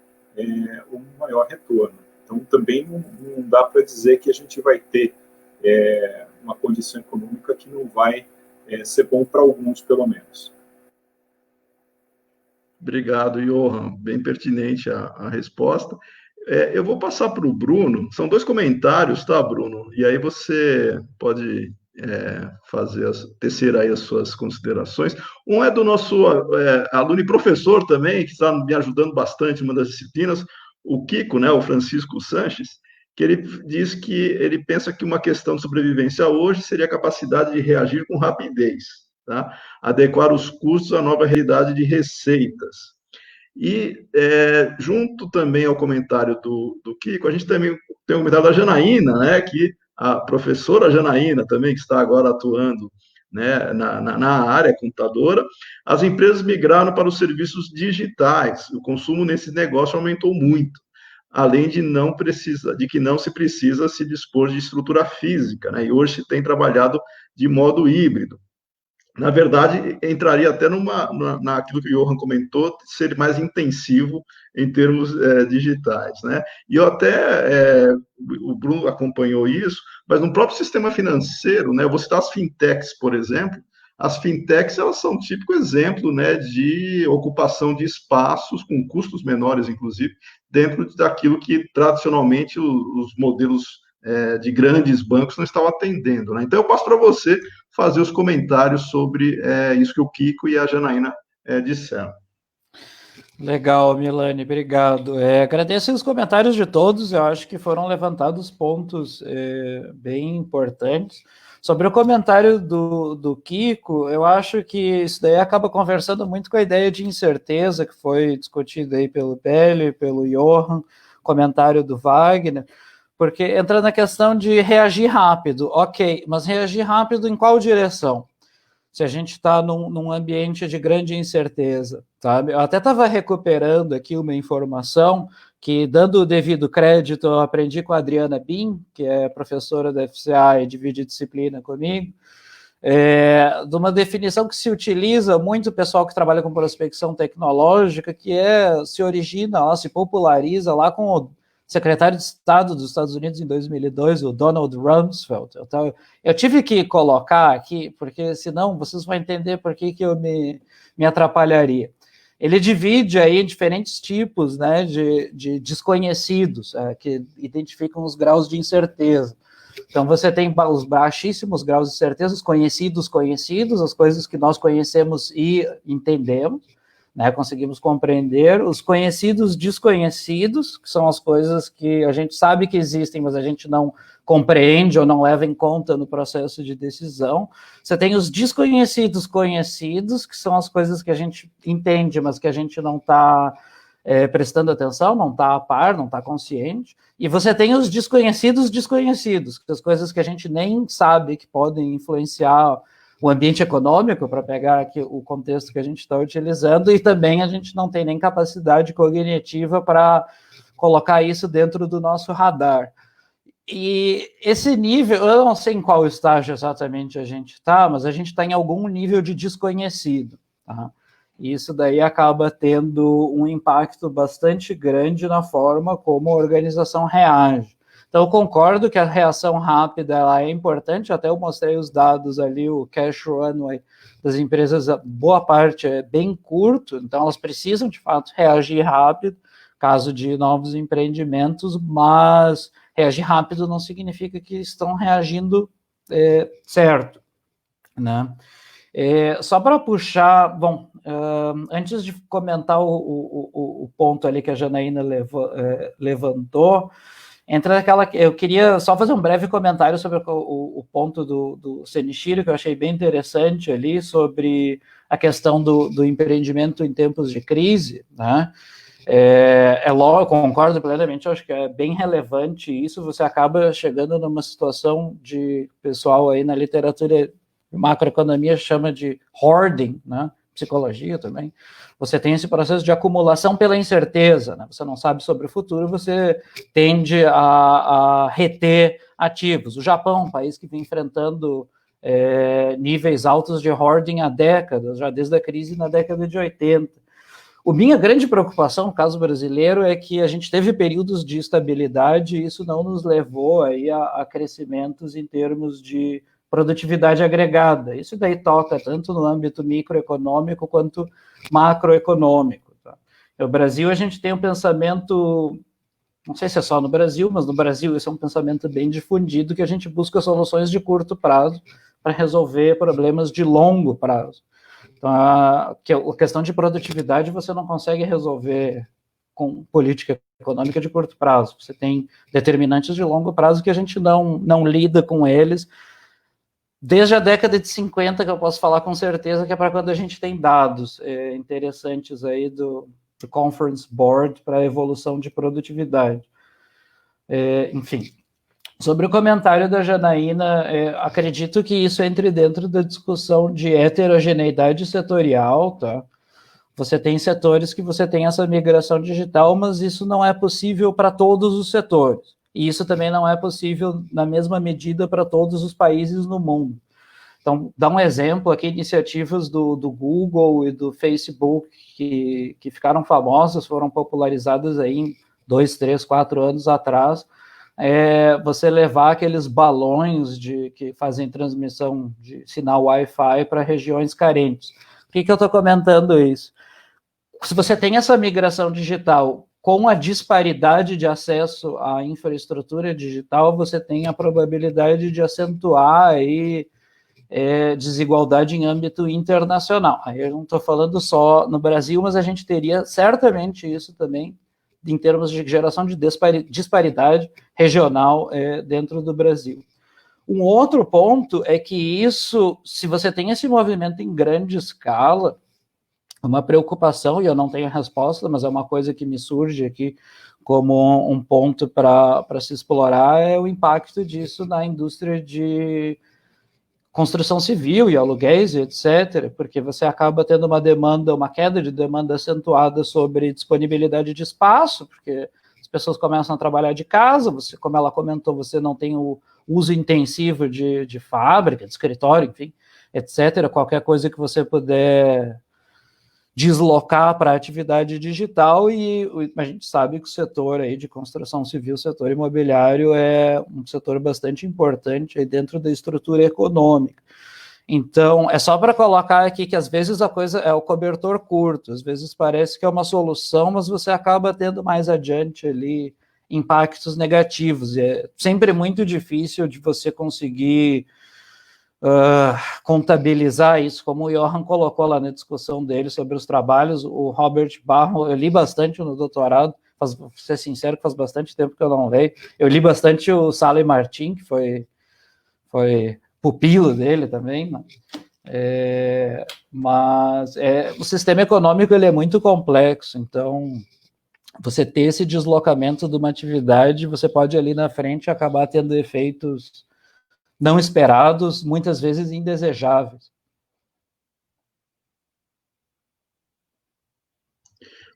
um maior retorno. Então, também não dá para dizer que a gente vai ter uma condição econômica que não vai ser bom para alguns, pelo menos. Obrigado, Johan. Bem pertinente a resposta. Eu vou passar para o Bruno. São 2 comentários, tá, Bruno? E aí você pode tecer aí as suas considerações. Um é do nosso aluno e professor também, que está me ajudando bastante em uma das disciplinas, o Kiko, né, o Francisco Sanches, que ele diz que ele pensa que uma questão de sobrevivência hoje seria a capacidade de reagir com rapidez, tá? Adequar os custos à nova realidade de receitas. E, junto também ao comentário do Kiko, a gente também tem o comentário da Janaína, né, que a professora Janaína também, que está agora atuando, né, na área computadora, as empresas migraram para os serviços digitais, o consumo nesse negócio aumentou muito, além de que não se precisa se dispor de estrutura física, né, e hoje se tem trabalhado de modo híbrido. Na verdade, entraria até naquilo que o Johan comentou, ser mais intensivo em termos digitais, né? E eu até, o Bruno acompanhou isso, mas no próprio sistema financeiro, né? Eu vou citar as fintechs, por exemplo. As fintechs, elas são um típico exemplo, né, de ocupação de espaços com custos menores, inclusive, dentro daquilo que tradicionalmente os modelos de grandes bancos não estavam atendendo, né? Então, eu passo para você fazer os comentários sobre isso que o Kiko e a Janaína disseram. Legal, Milani, obrigado. Agradeço os comentários de todos, eu acho que foram levantados pontos bem importantes. Sobre o comentário do Kiko, eu acho que isso daí acaba conversando muito com a ideia de incerteza que foi discutida aí pelo Pele, pelo Johan, comentário do Wagner, porque entra na questão de reagir rápido, ok, mas reagir rápido em qual direção? se a gente está num ambiente de grande incerteza, sabe? Eu até estava recuperando aqui uma informação que, dando o devido crédito, eu aprendi com a Adriana Bin, que é professora da FCA e divide disciplina comigo, de uma definição que se utiliza muito o pessoal que trabalha com prospecção tecnológica, que se origina, se populariza lá com o secretário de Estado dos Estados Unidos em 2002, o Donald Rumsfeld. Então, eu tive que colocar aqui, porque senão vocês vão entender por que eu me atrapalharia. Ele divide aí em diferentes tipos, né, de desconhecidos, que identificam os graus de incerteza. Então, você tem os baixíssimos graus de certeza, os conhecidos, as coisas que nós conhecemos e entendemos, né, conseguimos compreender, os conhecidos desconhecidos, que são as coisas que a gente sabe que existem, mas a gente não compreende ou não leva em conta no processo de decisão. Você tem os desconhecidos conhecidos, que são as coisas que a gente entende, mas que a gente não está prestando atenção, não está a par, não está consciente. E você tem os desconhecidos, que são as coisas que a gente nem sabe que podem influenciar o ambiente econômico, para pegar aqui o contexto que a gente está utilizando, e também a gente não tem nem capacidade cognitiva para colocar isso dentro do nosso radar. E esse nível, eu não sei em qual estágio exatamente a gente está, mas a gente está em algum nível de desconhecido, tá? E isso daí acaba tendo um impacto bastante grande na forma como a organização reage. Então, eu concordo que a reação rápida ela é importante, até eu mostrei os dados ali, o cash runway das empresas, boa parte é bem curto, então elas precisam, de fato, reagir rápido, caso de novos empreendimentos, mas reagir rápido não significa que estão reagindo certo, né? Só para puxar, bom, antes de comentar o ponto ali que a Janaína levantou, eu queria só fazer um breve comentário sobre o ponto do Senichiro, que eu achei bem interessante ali, sobre a questão do empreendimento em tempos de crise, né? Eu concordo plenamente, eu acho que é bem relevante isso, você acaba chegando numa situação de, pessoal aí na literatura macroeconomia chama de hoarding, né? Psicologia também, você tem esse processo de acumulação pela incerteza, né? Você não sabe sobre o futuro, você tende a reter ativos. O Japão, um país que vem enfrentando níveis altos de hoarding há décadas, já desde a crise na década de 80. Minha grande preocupação, no caso brasileiro, é que a gente teve períodos de estabilidade e isso não nos levou aí a crescimentos em termos de produtividade agregada. Isso daí toca tanto no âmbito microeconômico quanto macroeconômico. Tá? No Brasil, a gente tem um pensamento, não sei se é só no Brasil, mas no Brasil isso é um pensamento bem difundido, que a gente busca soluções de curto prazo para resolver problemas de longo prazo. Então, a questão de produtividade você não consegue resolver com política econômica de curto prazo. Você tem determinantes de longo prazo que a gente não lida com eles, desde a década de 50, que eu posso falar com certeza, que é para quando a gente tem dados interessantes aí do Conference Board para a evolução de produtividade. Enfim, sobre o comentário da Janaína, acredito que isso entre dentro da discussão de heterogeneidade setorial, tá? Você tem setores que você tem essa migração digital, mas isso não é possível para todos os setores. E isso também não é possível na mesma medida para todos os países no mundo. Então, dá um exemplo aqui, iniciativas do Google e do Facebook que ficaram famosas, foram popularizadas aí em 2, 3, 4 anos atrás, você levar aqueles balões que fazem transmissão de sinal Wi-Fi para regiões carentes. Por que eu estou comentando isso? Se você tem essa migração digital com a disparidade de acesso à infraestrutura digital, você tem a probabilidade de acentuar aí, desigualdade em âmbito internacional. Aí eu não estou falando só no Brasil, mas a gente teria certamente isso também em termos de geração de disparidade regional dentro do Brasil. Um outro ponto é que isso, se você tem esse movimento em grande escala, uma preocupação, e eu não tenho a resposta, mas é uma coisa que me surge aqui como um ponto para se explorar, é o impacto disso na indústria de construção civil e aluguéis, etc., porque você acaba tendo uma queda de demanda acentuada sobre disponibilidade de espaço, porque as pessoas começam a trabalhar de casa, como ela comentou, você não tem o uso intensivo de fábrica, de escritório, enfim, etc., qualquer coisa que você puder deslocar para a atividade digital, e a gente sabe que o setor aí de construção civil, o setor imobiliário, é um setor bastante importante aí dentro da estrutura econômica. Então, é só para colocar aqui que às vezes a coisa é o cobertor curto, às vezes parece que é uma solução, mas você acaba tendo mais adiante ali impactos negativos, e é sempre muito difícil de você conseguir contabilizar isso, como o Johan colocou lá na discussão dele sobre os trabalhos. O Robert Barro, eu li bastante no doutorado, vou ser sincero que faz bastante tempo que eu não leio, eu li bastante o Sally Martin, que foi pupilo dele também, né? Mas o sistema econômico ele é muito complexo, então você ter esse deslocamento de uma atividade, você pode ali na frente acabar tendo efeitos não esperados, muitas vezes indesejáveis.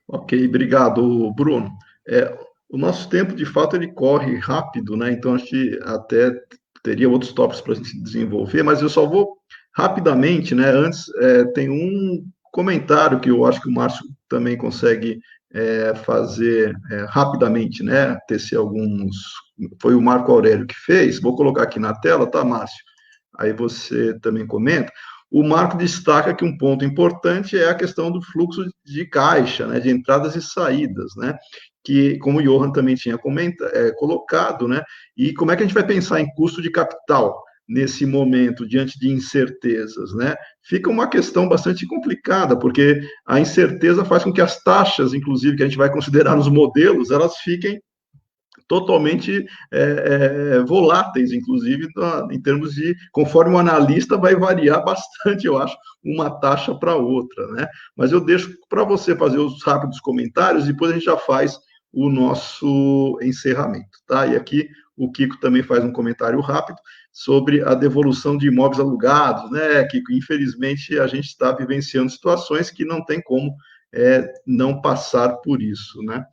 Ok, obrigado, Bruno. O nosso tempo, de fato, ele corre rápido, né? Então, acho que até teria outros tópicos para a gente desenvolver, mas eu só vou rapidamente, né? Antes, tem um comentário que eu acho que o Márcio também consegue fazer rapidamente, né? Tecer alguns. Foi o Marco Aurélio que fez, vou colocar aqui na tela, tá, Márcio? Aí você também comenta. O Marco destaca que um ponto importante é a questão do fluxo de caixa, né, de entradas e saídas, né, que, como o Johan também tinha colocado, né, e como é que a gente vai pensar em custo de capital nesse momento, diante de incertezas, né? Fica uma questão bastante complicada, porque a incerteza faz com que as taxas, inclusive, que a gente vai considerar nos modelos, elas fiquem totalmente voláteis, inclusive, em termos de, conforme o analista, vai variar bastante, eu acho, uma taxa para outra, né? Mas eu deixo para você fazer os rápidos comentários, e depois a gente já faz o nosso encerramento, tá? E aqui o Kiko também faz um comentário rápido sobre a devolução de imóveis alugados, né, Kiko? Infelizmente, a gente está vivenciando situações que não tem como não passar por isso, né?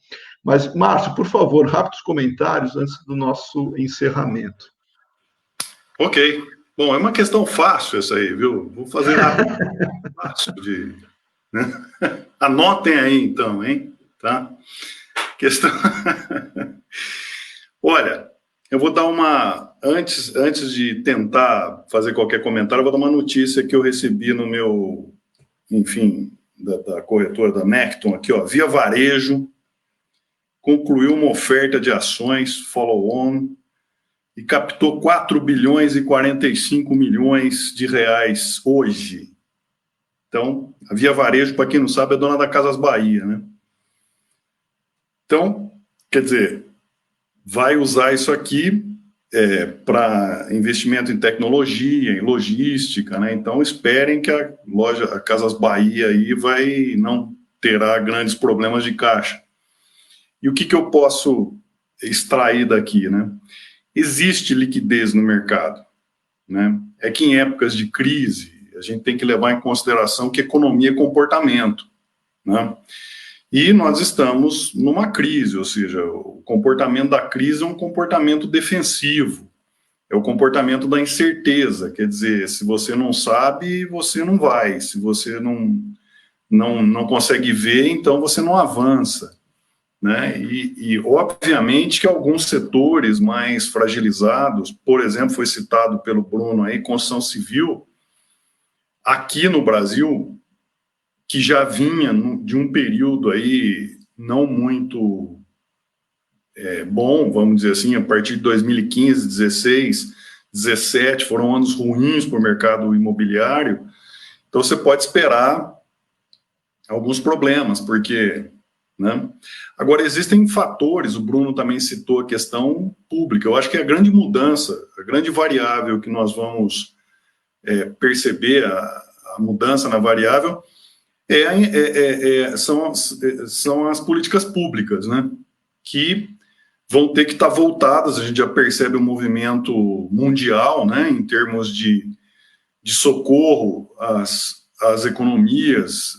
Mas, Márcio, por favor, rápidos comentários antes do nosso encerramento. Ok. Bom, é uma questão fácil essa aí, viu? Vou fazer rápido. Fácil de... Né? Anotem aí, então, hein? Tá? Questão... Olha, eu vou dar uma... Antes de tentar fazer qualquer comentário, eu vou dar uma notícia que eu recebi no meu... Enfim, da corretora da Necton aqui, ó. Via Varejo concluiu uma oferta de ações follow-on e captou 4 bilhões e 45 milhões de reais hoje. Então, a Via Varejo, para quem não sabe, é dona da Casas Bahia, né? Então, quer dizer, vai usar isso aqui para investimento em tecnologia, em logística, né? Então, esperem que a Casas Bahia aí não terá grandes problemas de caixa. E o que eu posso extrair daqui, né? Existe liquidez no mercado, né? É que em épocas de crise, a gente tem que levar em consideração que economia é comportamento, né? E nós estamos numa crise, ou seja, o comportamento da crise é um comportamento defensivo, é o comportamento da incerteza, quer dizer, se você não sabe, você não vai, se você não consegue ver, então você não avança, né? E obviamente que alguns setores mais fragilizados, por exemplo, foi citado pelo Bruno aí, construção civil, aqui no Brasil, que já vinha de um período aí não muito bom, vamos dizer assim, a partir de 2015, 16, 17, foram anos ruins para o mercado imobiliário, então você pode esperar alguns problemas, porque... né? Agora, existem fatores, o Bruno também citou a questão pública, eu acho que a grande mudança, a grande variável que nós vamos perceber, a mudança na variável, são as políticas públicas, né? Que vão ter que estar voltadas, a gente já percebe um movimento mundial, né? Em termos de de socorro às economias.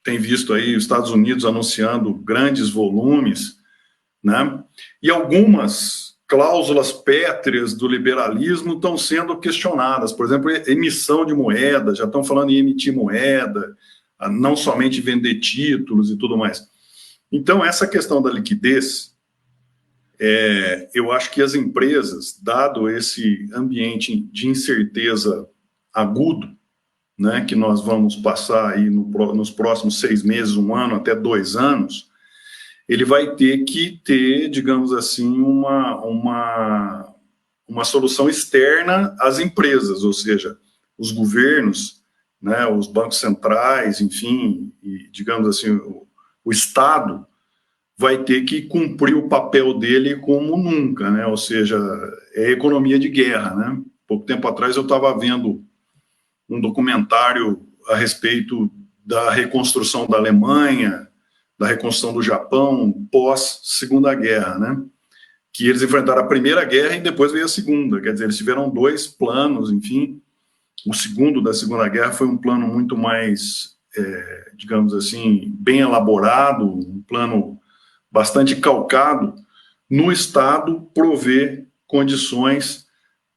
Tem visto aí os Estados Unidos anunciando grandes volumes, né? E algumas cláusulas pétreas do liberalismo estão sendo questionadas. Por exemplo, emissão de moeda, já estão falando em emitir moeda, não somente vender títulos e tudo mais. Então, essa questão da liquidez, eu acho que as empresas, dado esse ambiente de incerteza agudo, né, que nós vamos passar aí nos próximos 6 meses, 1 ano, até 2 anos, ele vai ter que ter, digamos assim, uma solução externa às empresas, ou seja, os governos, né, os bancos centrais, enfim, e, digamos assim, o Estado vai ter que cumprir o papel dele como nunca, né, ou seja, é economia de guerra, né. Pouco tempo atrás eu estava vendo um documentário a respeito da reconstrução da Alemanha, da reconstrução do Japão pós-Segunda Guerra, né? Que eles enfrentaram a Primeira Guerra e depois veio a Segunda, quer dizer, eles tiveram 2 planos, enfim. O segundo da Segunda Guerra foi um plano muito mais, digamos assim, bem elaborado, um plano bastante calcado no Estado prover condições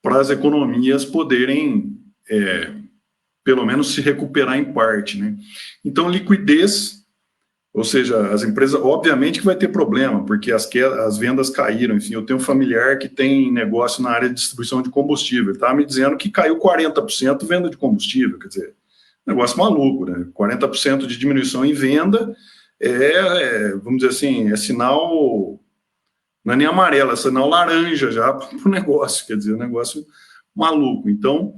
para as economias poderem, pelo menos, se recuperar em parte, né? Então, liquidez, ou seja, as empresas, obviamente que vai ter problema, porque as vendas caíram. Enfim, eu tenho um familiar que tem negócio na área de distribuição de combustível, ele estava me dizendo que caiu 40% venda de combustível, quer dizer, negócio maluco, né? 40% de diminuição em venda vamos dizer assim, é sinal, não é nem amarelo, é sinal laranja já para o negócio, quer dizer, um negócio maluco. Então,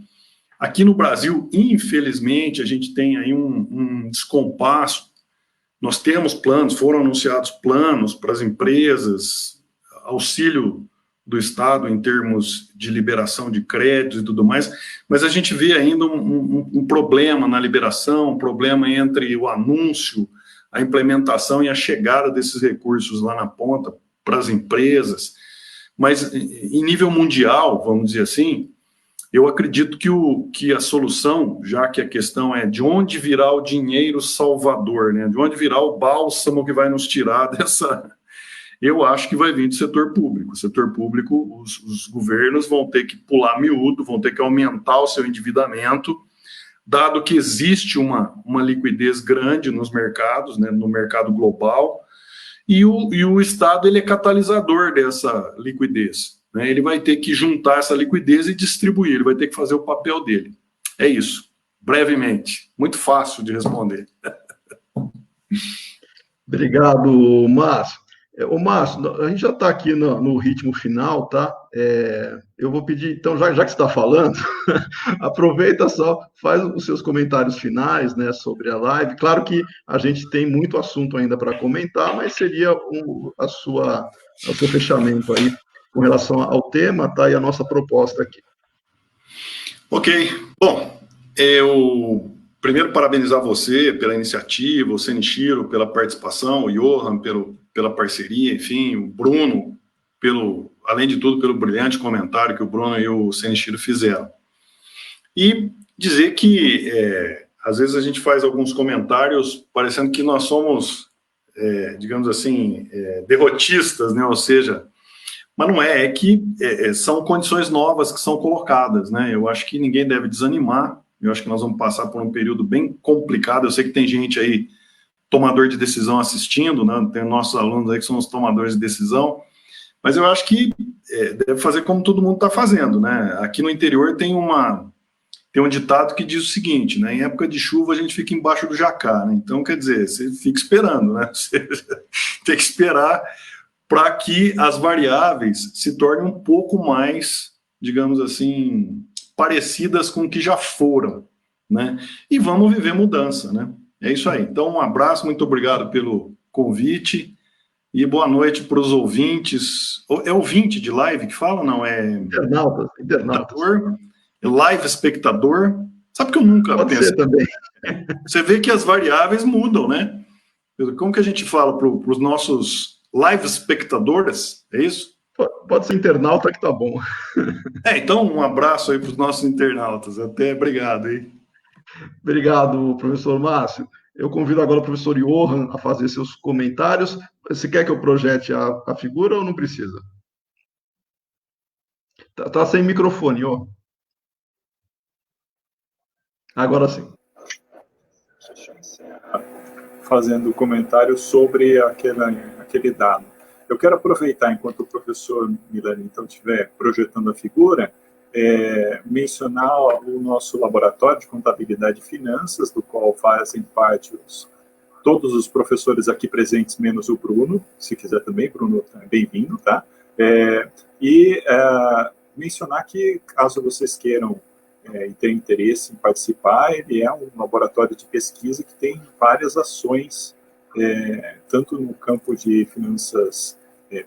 aqui no Brasil, infelizmente, a gente tem aí um descompasso. Nós temos planos, foram anunciados planos para as empresas, auxílio do Estado em termos de liberação de créditos e tudo mais, mas a gente vê ainda um problema na liberação, um problema entre o anúncio, a implementação e a chegada desses recursos lá na ponta para as empresas. Mas, em nível mundial, vamos dizer assim, eu acredito que a solução, já que a questão é de onde virá o dinheiro salvador, né? De onde virá o bálsamo que vai nos tirar dessa... Eu acho que vai vir do setor público. O setor público, os governos vão ter que pular miúdo, vão ter que aumentar o seu endividamento, dado que existe uma liquidez grande nos mercados, né? No mercado global, e o Estado ele é catalisador dessa liquidez. Ele vai ter que juntar essa liquidez e distribuir, ele vai ter que fazer o papel dele. É isso, brevemente. Muito fácil de responder. Obrigado, Márcio. Márcio, a gente já está aqui no ritmo final, tá? Eu vou pedir, então, já que você está falando, aproveita só, faz os seus comentários finais, né, sobre a live. Claro que a gente tem muito assunto ainda para comentar, mas seria o seu fechamento aí com relação ao tema, tá? E a nossa proposta aqui. Ok. Bom, eu primeiro parabenizar você pela iniciativa, o Senichiro pela participação, o Johan pela parceria, enfim, o Bruno, além de tudo, pelo brilhante comentário que o Bruno e o Senichiro fizeram. E dizer que, às vezes, a gente faz alguns comentários parecendo que nós somos, digamos assim, derrotistas, né? Ou seja, mas não é que são condições novas que são colocadas, né? Eu acho que ninguém deve desanimar, eu acho que nós vamos passar por um período bem complicado. Eu sei que tem gente aí, tomador de decisão assistindo, né? Tem nossos alunos aí que são os tomadores de decisão, mas eu acho que deve fazer como todo mundo está fazendo, né? Aqui no interior tem um ditado que diz o seguinte, né? Em época de chuva a gente fica embaixo do jacá, né? Então, quer dizer, você fica esperando, né? Você tem que esperar para que as variáveis se tornem um pouco mais, digamos assim, parecidas com o que já foram, né? E vamos viver mudança, né? É isso aí. Então, um abraço, muito obrigado pelo convite e boa noite para os ouvintes. É ouvinte de live que fala? Não, Internautas. Live espectador. Sabe que eu nunca Pode pensei... ser também. Você vê que as variáveis mudam, né? Como que a gente fala para os nossos live espectadores? É isso? Pode ser internauta que tá bom. Então um abraço aí para os nossos internautas. Até, obrigado, hein? Obrigado, professor Márcio. Eu convido agora o professor Johan a fazer seus comentários. Você quer que eu projete a figura ou não precisa? Tá sem microfone, ó. Agora sim. Fazendo comentário sobre aquele dado. Eu quero aproveitar, enquanto o professor Milani então estiver projetando a figura, mencionar o nosso laboratório de contabilidade e finanças, do qual fazem parte todos os professores aqui presentes, menos o Bruno, se quiser também, Bruno, bem-vindo, tá? Mencionar que, caso vocês queiram e tenham interesse em participar, ele é um laboratório de pesquisa que tem várias ações, tanto no campo de finanças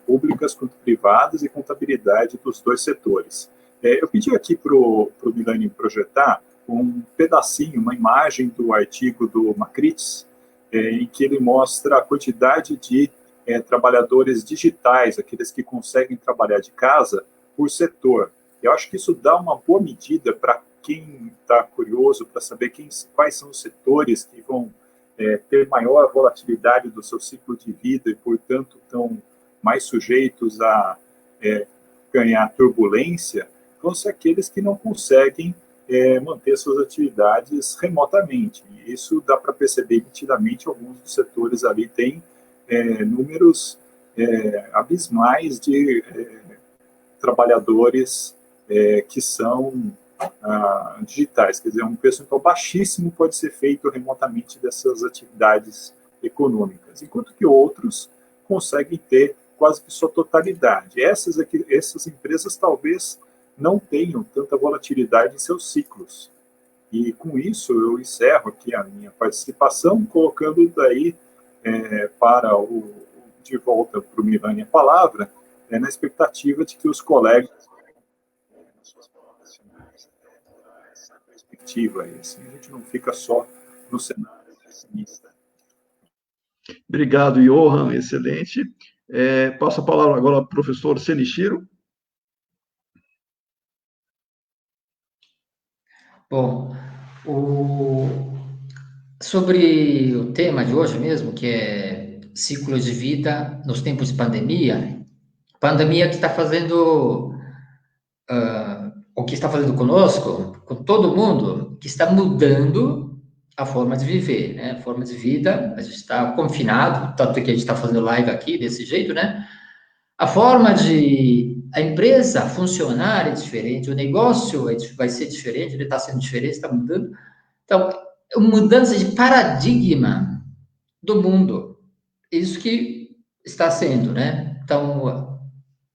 públicas quanto privadas e contabilidade dos dois setores. Eu pedi aqui para o Milani projetar um pedacinho, uma imagem do artigo do Macrites, em que ele mostra a quantidade de trabalhadores digitais, aqueles que conseguem trabalhar de casa, por setor. Eu acho que isso dá uma boa medida para quem está curioso para saber quais são os setores que vão ter maior volatilidade do seu ciclo de vida e, portanto, estão mais sujeitos a ganhar turbulência, vão ser aqueles que não conseguem manter suas atividades remotamente. E isso dá para perceber nitidamente. Alguns dos setores ali têm números abismais de trabalhadores que são digitais, quer dizer, um percentual baixíssimo pode ser feito remotamente dessas atividades econômicas, enquanto que outros conseguem ter quase que sua totalidade. Essas empresas talvez não tenham tanta volatilidade em seus ciclos. E com isso eu encerro aqui a minha participação, colocando daí de volta para o Milani a palavra, na expectativa de que os colegas essa perspectiva aí, assim, a gente não fica só no cenário pessimista. Obrigado, Johan, excelente. Passo a palavra agora ao professor Senichiro. Bom, sobre o tema de hoje mesmo, que é ciclo de vida nos tempos de pandemia que está fazendo o que está fazendo conosco, com todo mundo, que está mudando a forma de viver, né? A forma de vida, a gente está confinado, tanto que a gente está fazendo live aqui desse jeito, né? A forma de a empresa funcionar é diferente, o negócio vai ser diferente, ele está sendo diferente, está mudando. Então, mudança de paradigma do mundo, isso que está sendo, né? Então,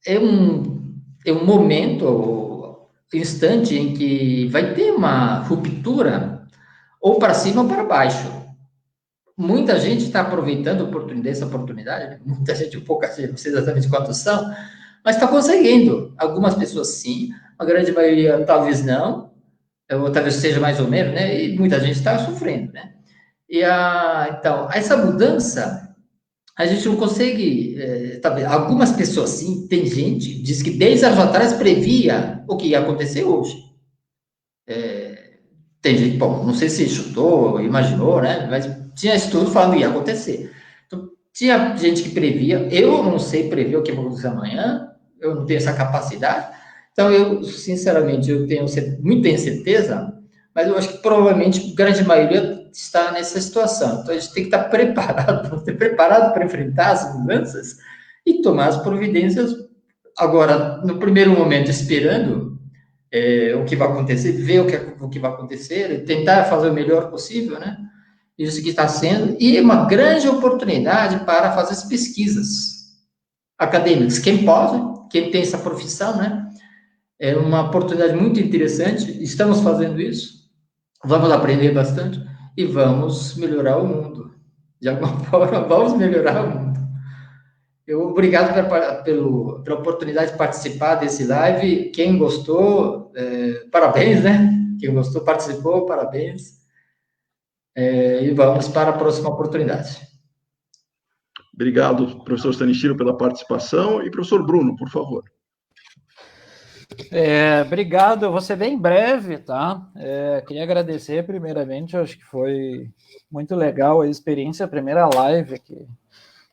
é um momento, instante em que vai ter uma ruptura ou para cima ou para baixo. Muita gente está aproveitando essa oportunidade, muita gente, pouca gente, não sei exatamente quantos são, mas está conseguindo. Algumas pessoas sim, a grande maioria talvez não, ou talvez seja mais ou menos, né? E muita gente está sofrendo, né? Então, essa mudança, a gente não consegue, algumas pessoas sim, tem gente, diz que 10 anos atrás previa o que ia acontecer hoje. Tem gente, bom, não sei se chutou, imaginou, né? Mas tinha estudo falando que ia acontecer. Então, tinha gente que previa, eu não sei prever o que vai acontecer amanhã, eu não tenho essa capacidade. Então, eu, sinceramente, eu tenho muita incerteza, mas eu acho que provavelmente a grande maioria está nessa situação. Então, a gente tem que estar preparado para enfrentar as mudanças e tomar as providências. Agora, no primeiro momento, esperando o que vai acontecer, ver o que vai acontecer, tentar fazer o melhor possível, né? Isso que está sendo, e uma grande oportunidade para fazer as pesquisas acadêmicas. Quem pode, quem tem essa profissão, né? É uma oportunidade muito interessante, estamos fazendo isso, vamos aprender bastante e vamos melhorar o mundo. De alguma forma, vamos melhorar o mundo. Obrigado pela oportunidade de participar desse live. Quem gostou, parabéns, né? Quem gostou, participou, parabéns. E vamos para a próxima oportunidade. Obrigado, professor Stanichiro, pela participação. E professor Bruno, por favor. Obrigado, eu vou ser bem breve, tá? Queria agradecer primeiramente, acho que foi muito legal a experiência, a primeira live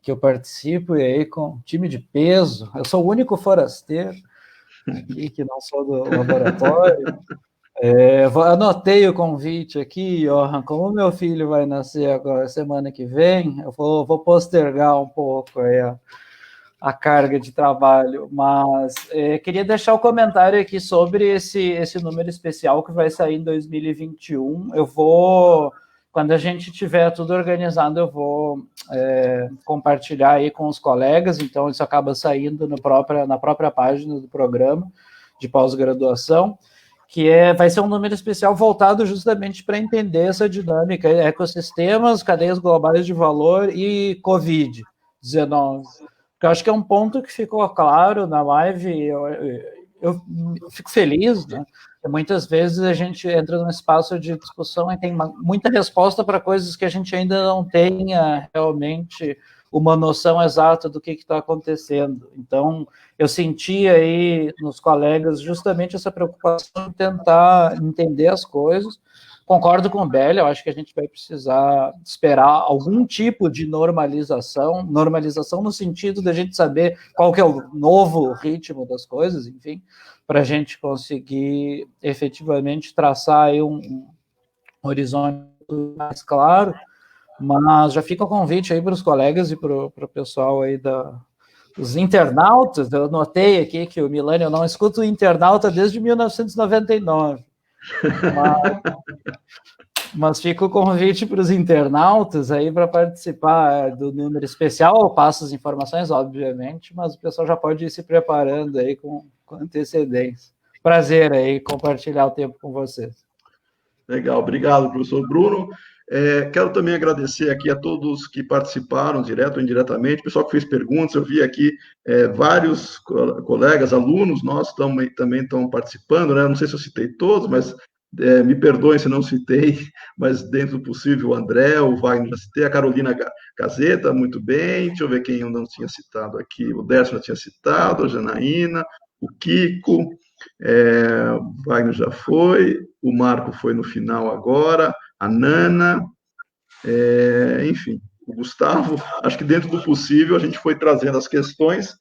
que eu participo, e aí com time de peso. Eu sou o único forasteiro aqui que não sou do laboratório. Anotei o convite aqui, Johan, como meu filho vai nascer agora semana que vem, eu vou postergar um pouco aí a carga de trabalho, mas queria deixar o comentário aqui sobre esse número especial que vai sair em 2021. Quando a gente tiver tudo organizado, eu vou compartilhar aí com os colegas, então isso acaba saindo na própria página do programa de pós-graduação, que vai ser um número especial voltado justamente para entender essa dinâmica, ecossistemas, cadeias globais de valor e Covid-19. Eu acho que é um ponto que ficou claro na live, eu fico feliz, né? Muitas vezes a gente entra num espaço de discussão e tem muita resposta para coisas que a gente ainda não tenha realmente uma noção exata do que está acontecendo. Então, eu senti aí nos colegas justamente essa preocupação de tentar entender as coisas. Concordo com o Belli, eu acho que a gente vai precisar esperar algum tipo de normalização no sentido da gente saber qual que é o novo ritmo das coisas, enfim, para a gente conseguir efetivamente traçar aí um horizonte mais claro, mas já fica o convite aí para os colegas e para o pessoal aí os internautas. Eu notei aqui que o Milani, eu não escuto o internauta desde 1999, mas fica o convite para os internautas aí para participar do número especial. Eu passo as informações, obviamente, mas o pessoal já pode ir se preparando aí com antecedência. Prazer aí compartilhar o tempo com vocês. Legal, obrigado, professor Bruno. Quero também agradecer aqui a todos que participaram, direto ou indiretamente, o pessoal que fez perguntas. Eu vi aqui vários colegas, alunos nossos também estão participando, né? Não sei se eu citei todos, mas me perdoem se não citei, mas dentro do possível, o André, o Wagner já citei, a Carolina Gazeta, muito bem. Deixa eu ver quem eu não tinha citado aqui. O Décio já tinha citado, a Janaína, o Kiko, o Wagner já foi, o Marco foi no final agora, a Nana, enfim, o Gustavo. Acho que dentro do possível a gente foi trazendo as questões,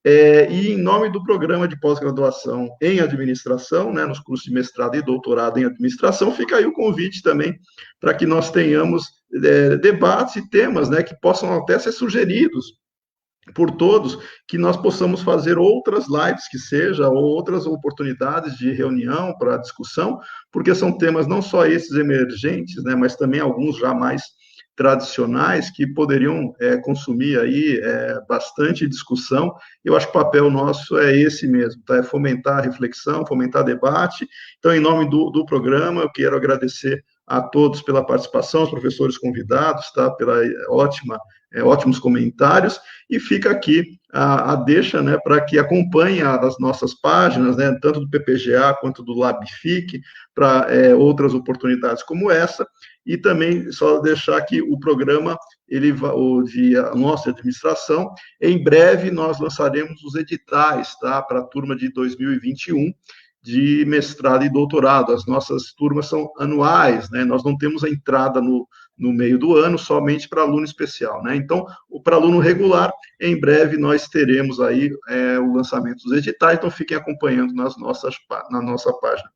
e em nome do programa de pós-graduação em administração, né, nos cursos de mestrado e doutorado em administração, fica aí o convite também para que nós tenhamos debates e temas, né, que possam até ser sugeridos por todos, que nós possamos fazer outras lives, que seja, ou outras oportunidades de reunião para discussão, porque são temas não só esses emergentes, né, mas também alguns já mais tradicionais que poderiam consumir aí bastante discussão. Eu acho que o papel nosso é esse mesmo, tá? É fomentar a reflexão, fomentar debate. Então, em nome do programa, eu quero agradecer a todos pela participação, os professores convidados, tá? Pela ótimos comentários, e fica aqui a deixa, né, para que acompanhe as nossas páginas, né, tanto do PPGA quanto do LabFIC, para outras oportunidades como essa. E também só deixar que o programa, a nossa administração, em breve nós lançaremos os editais, tá, para a turma de 2021, de mestrado e doutorado. As nossas turmas são anuais, né? Nós não temos a entrada no meio do ano somente para aluno especial, né? Então, para aluno regular, em breve nós teremos aí o lançamento dos editais, então fiquem acompanhando na nossa página.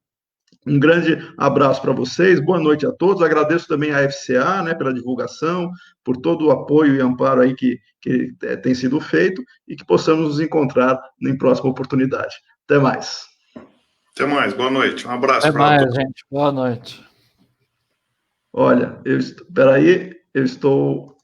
Um grande abraço para vocês, boa noite a todos. Agradeço também à FCA, né, pela divulgação, por todo o apoio e amparo aí que tem sido feito, e que possamos nos encontrar em próxima oportunidade. Até mais. Até mais, boa noite. Um abraço. Até mais, gente. Boa noite. Olha, espera aí, eu estou...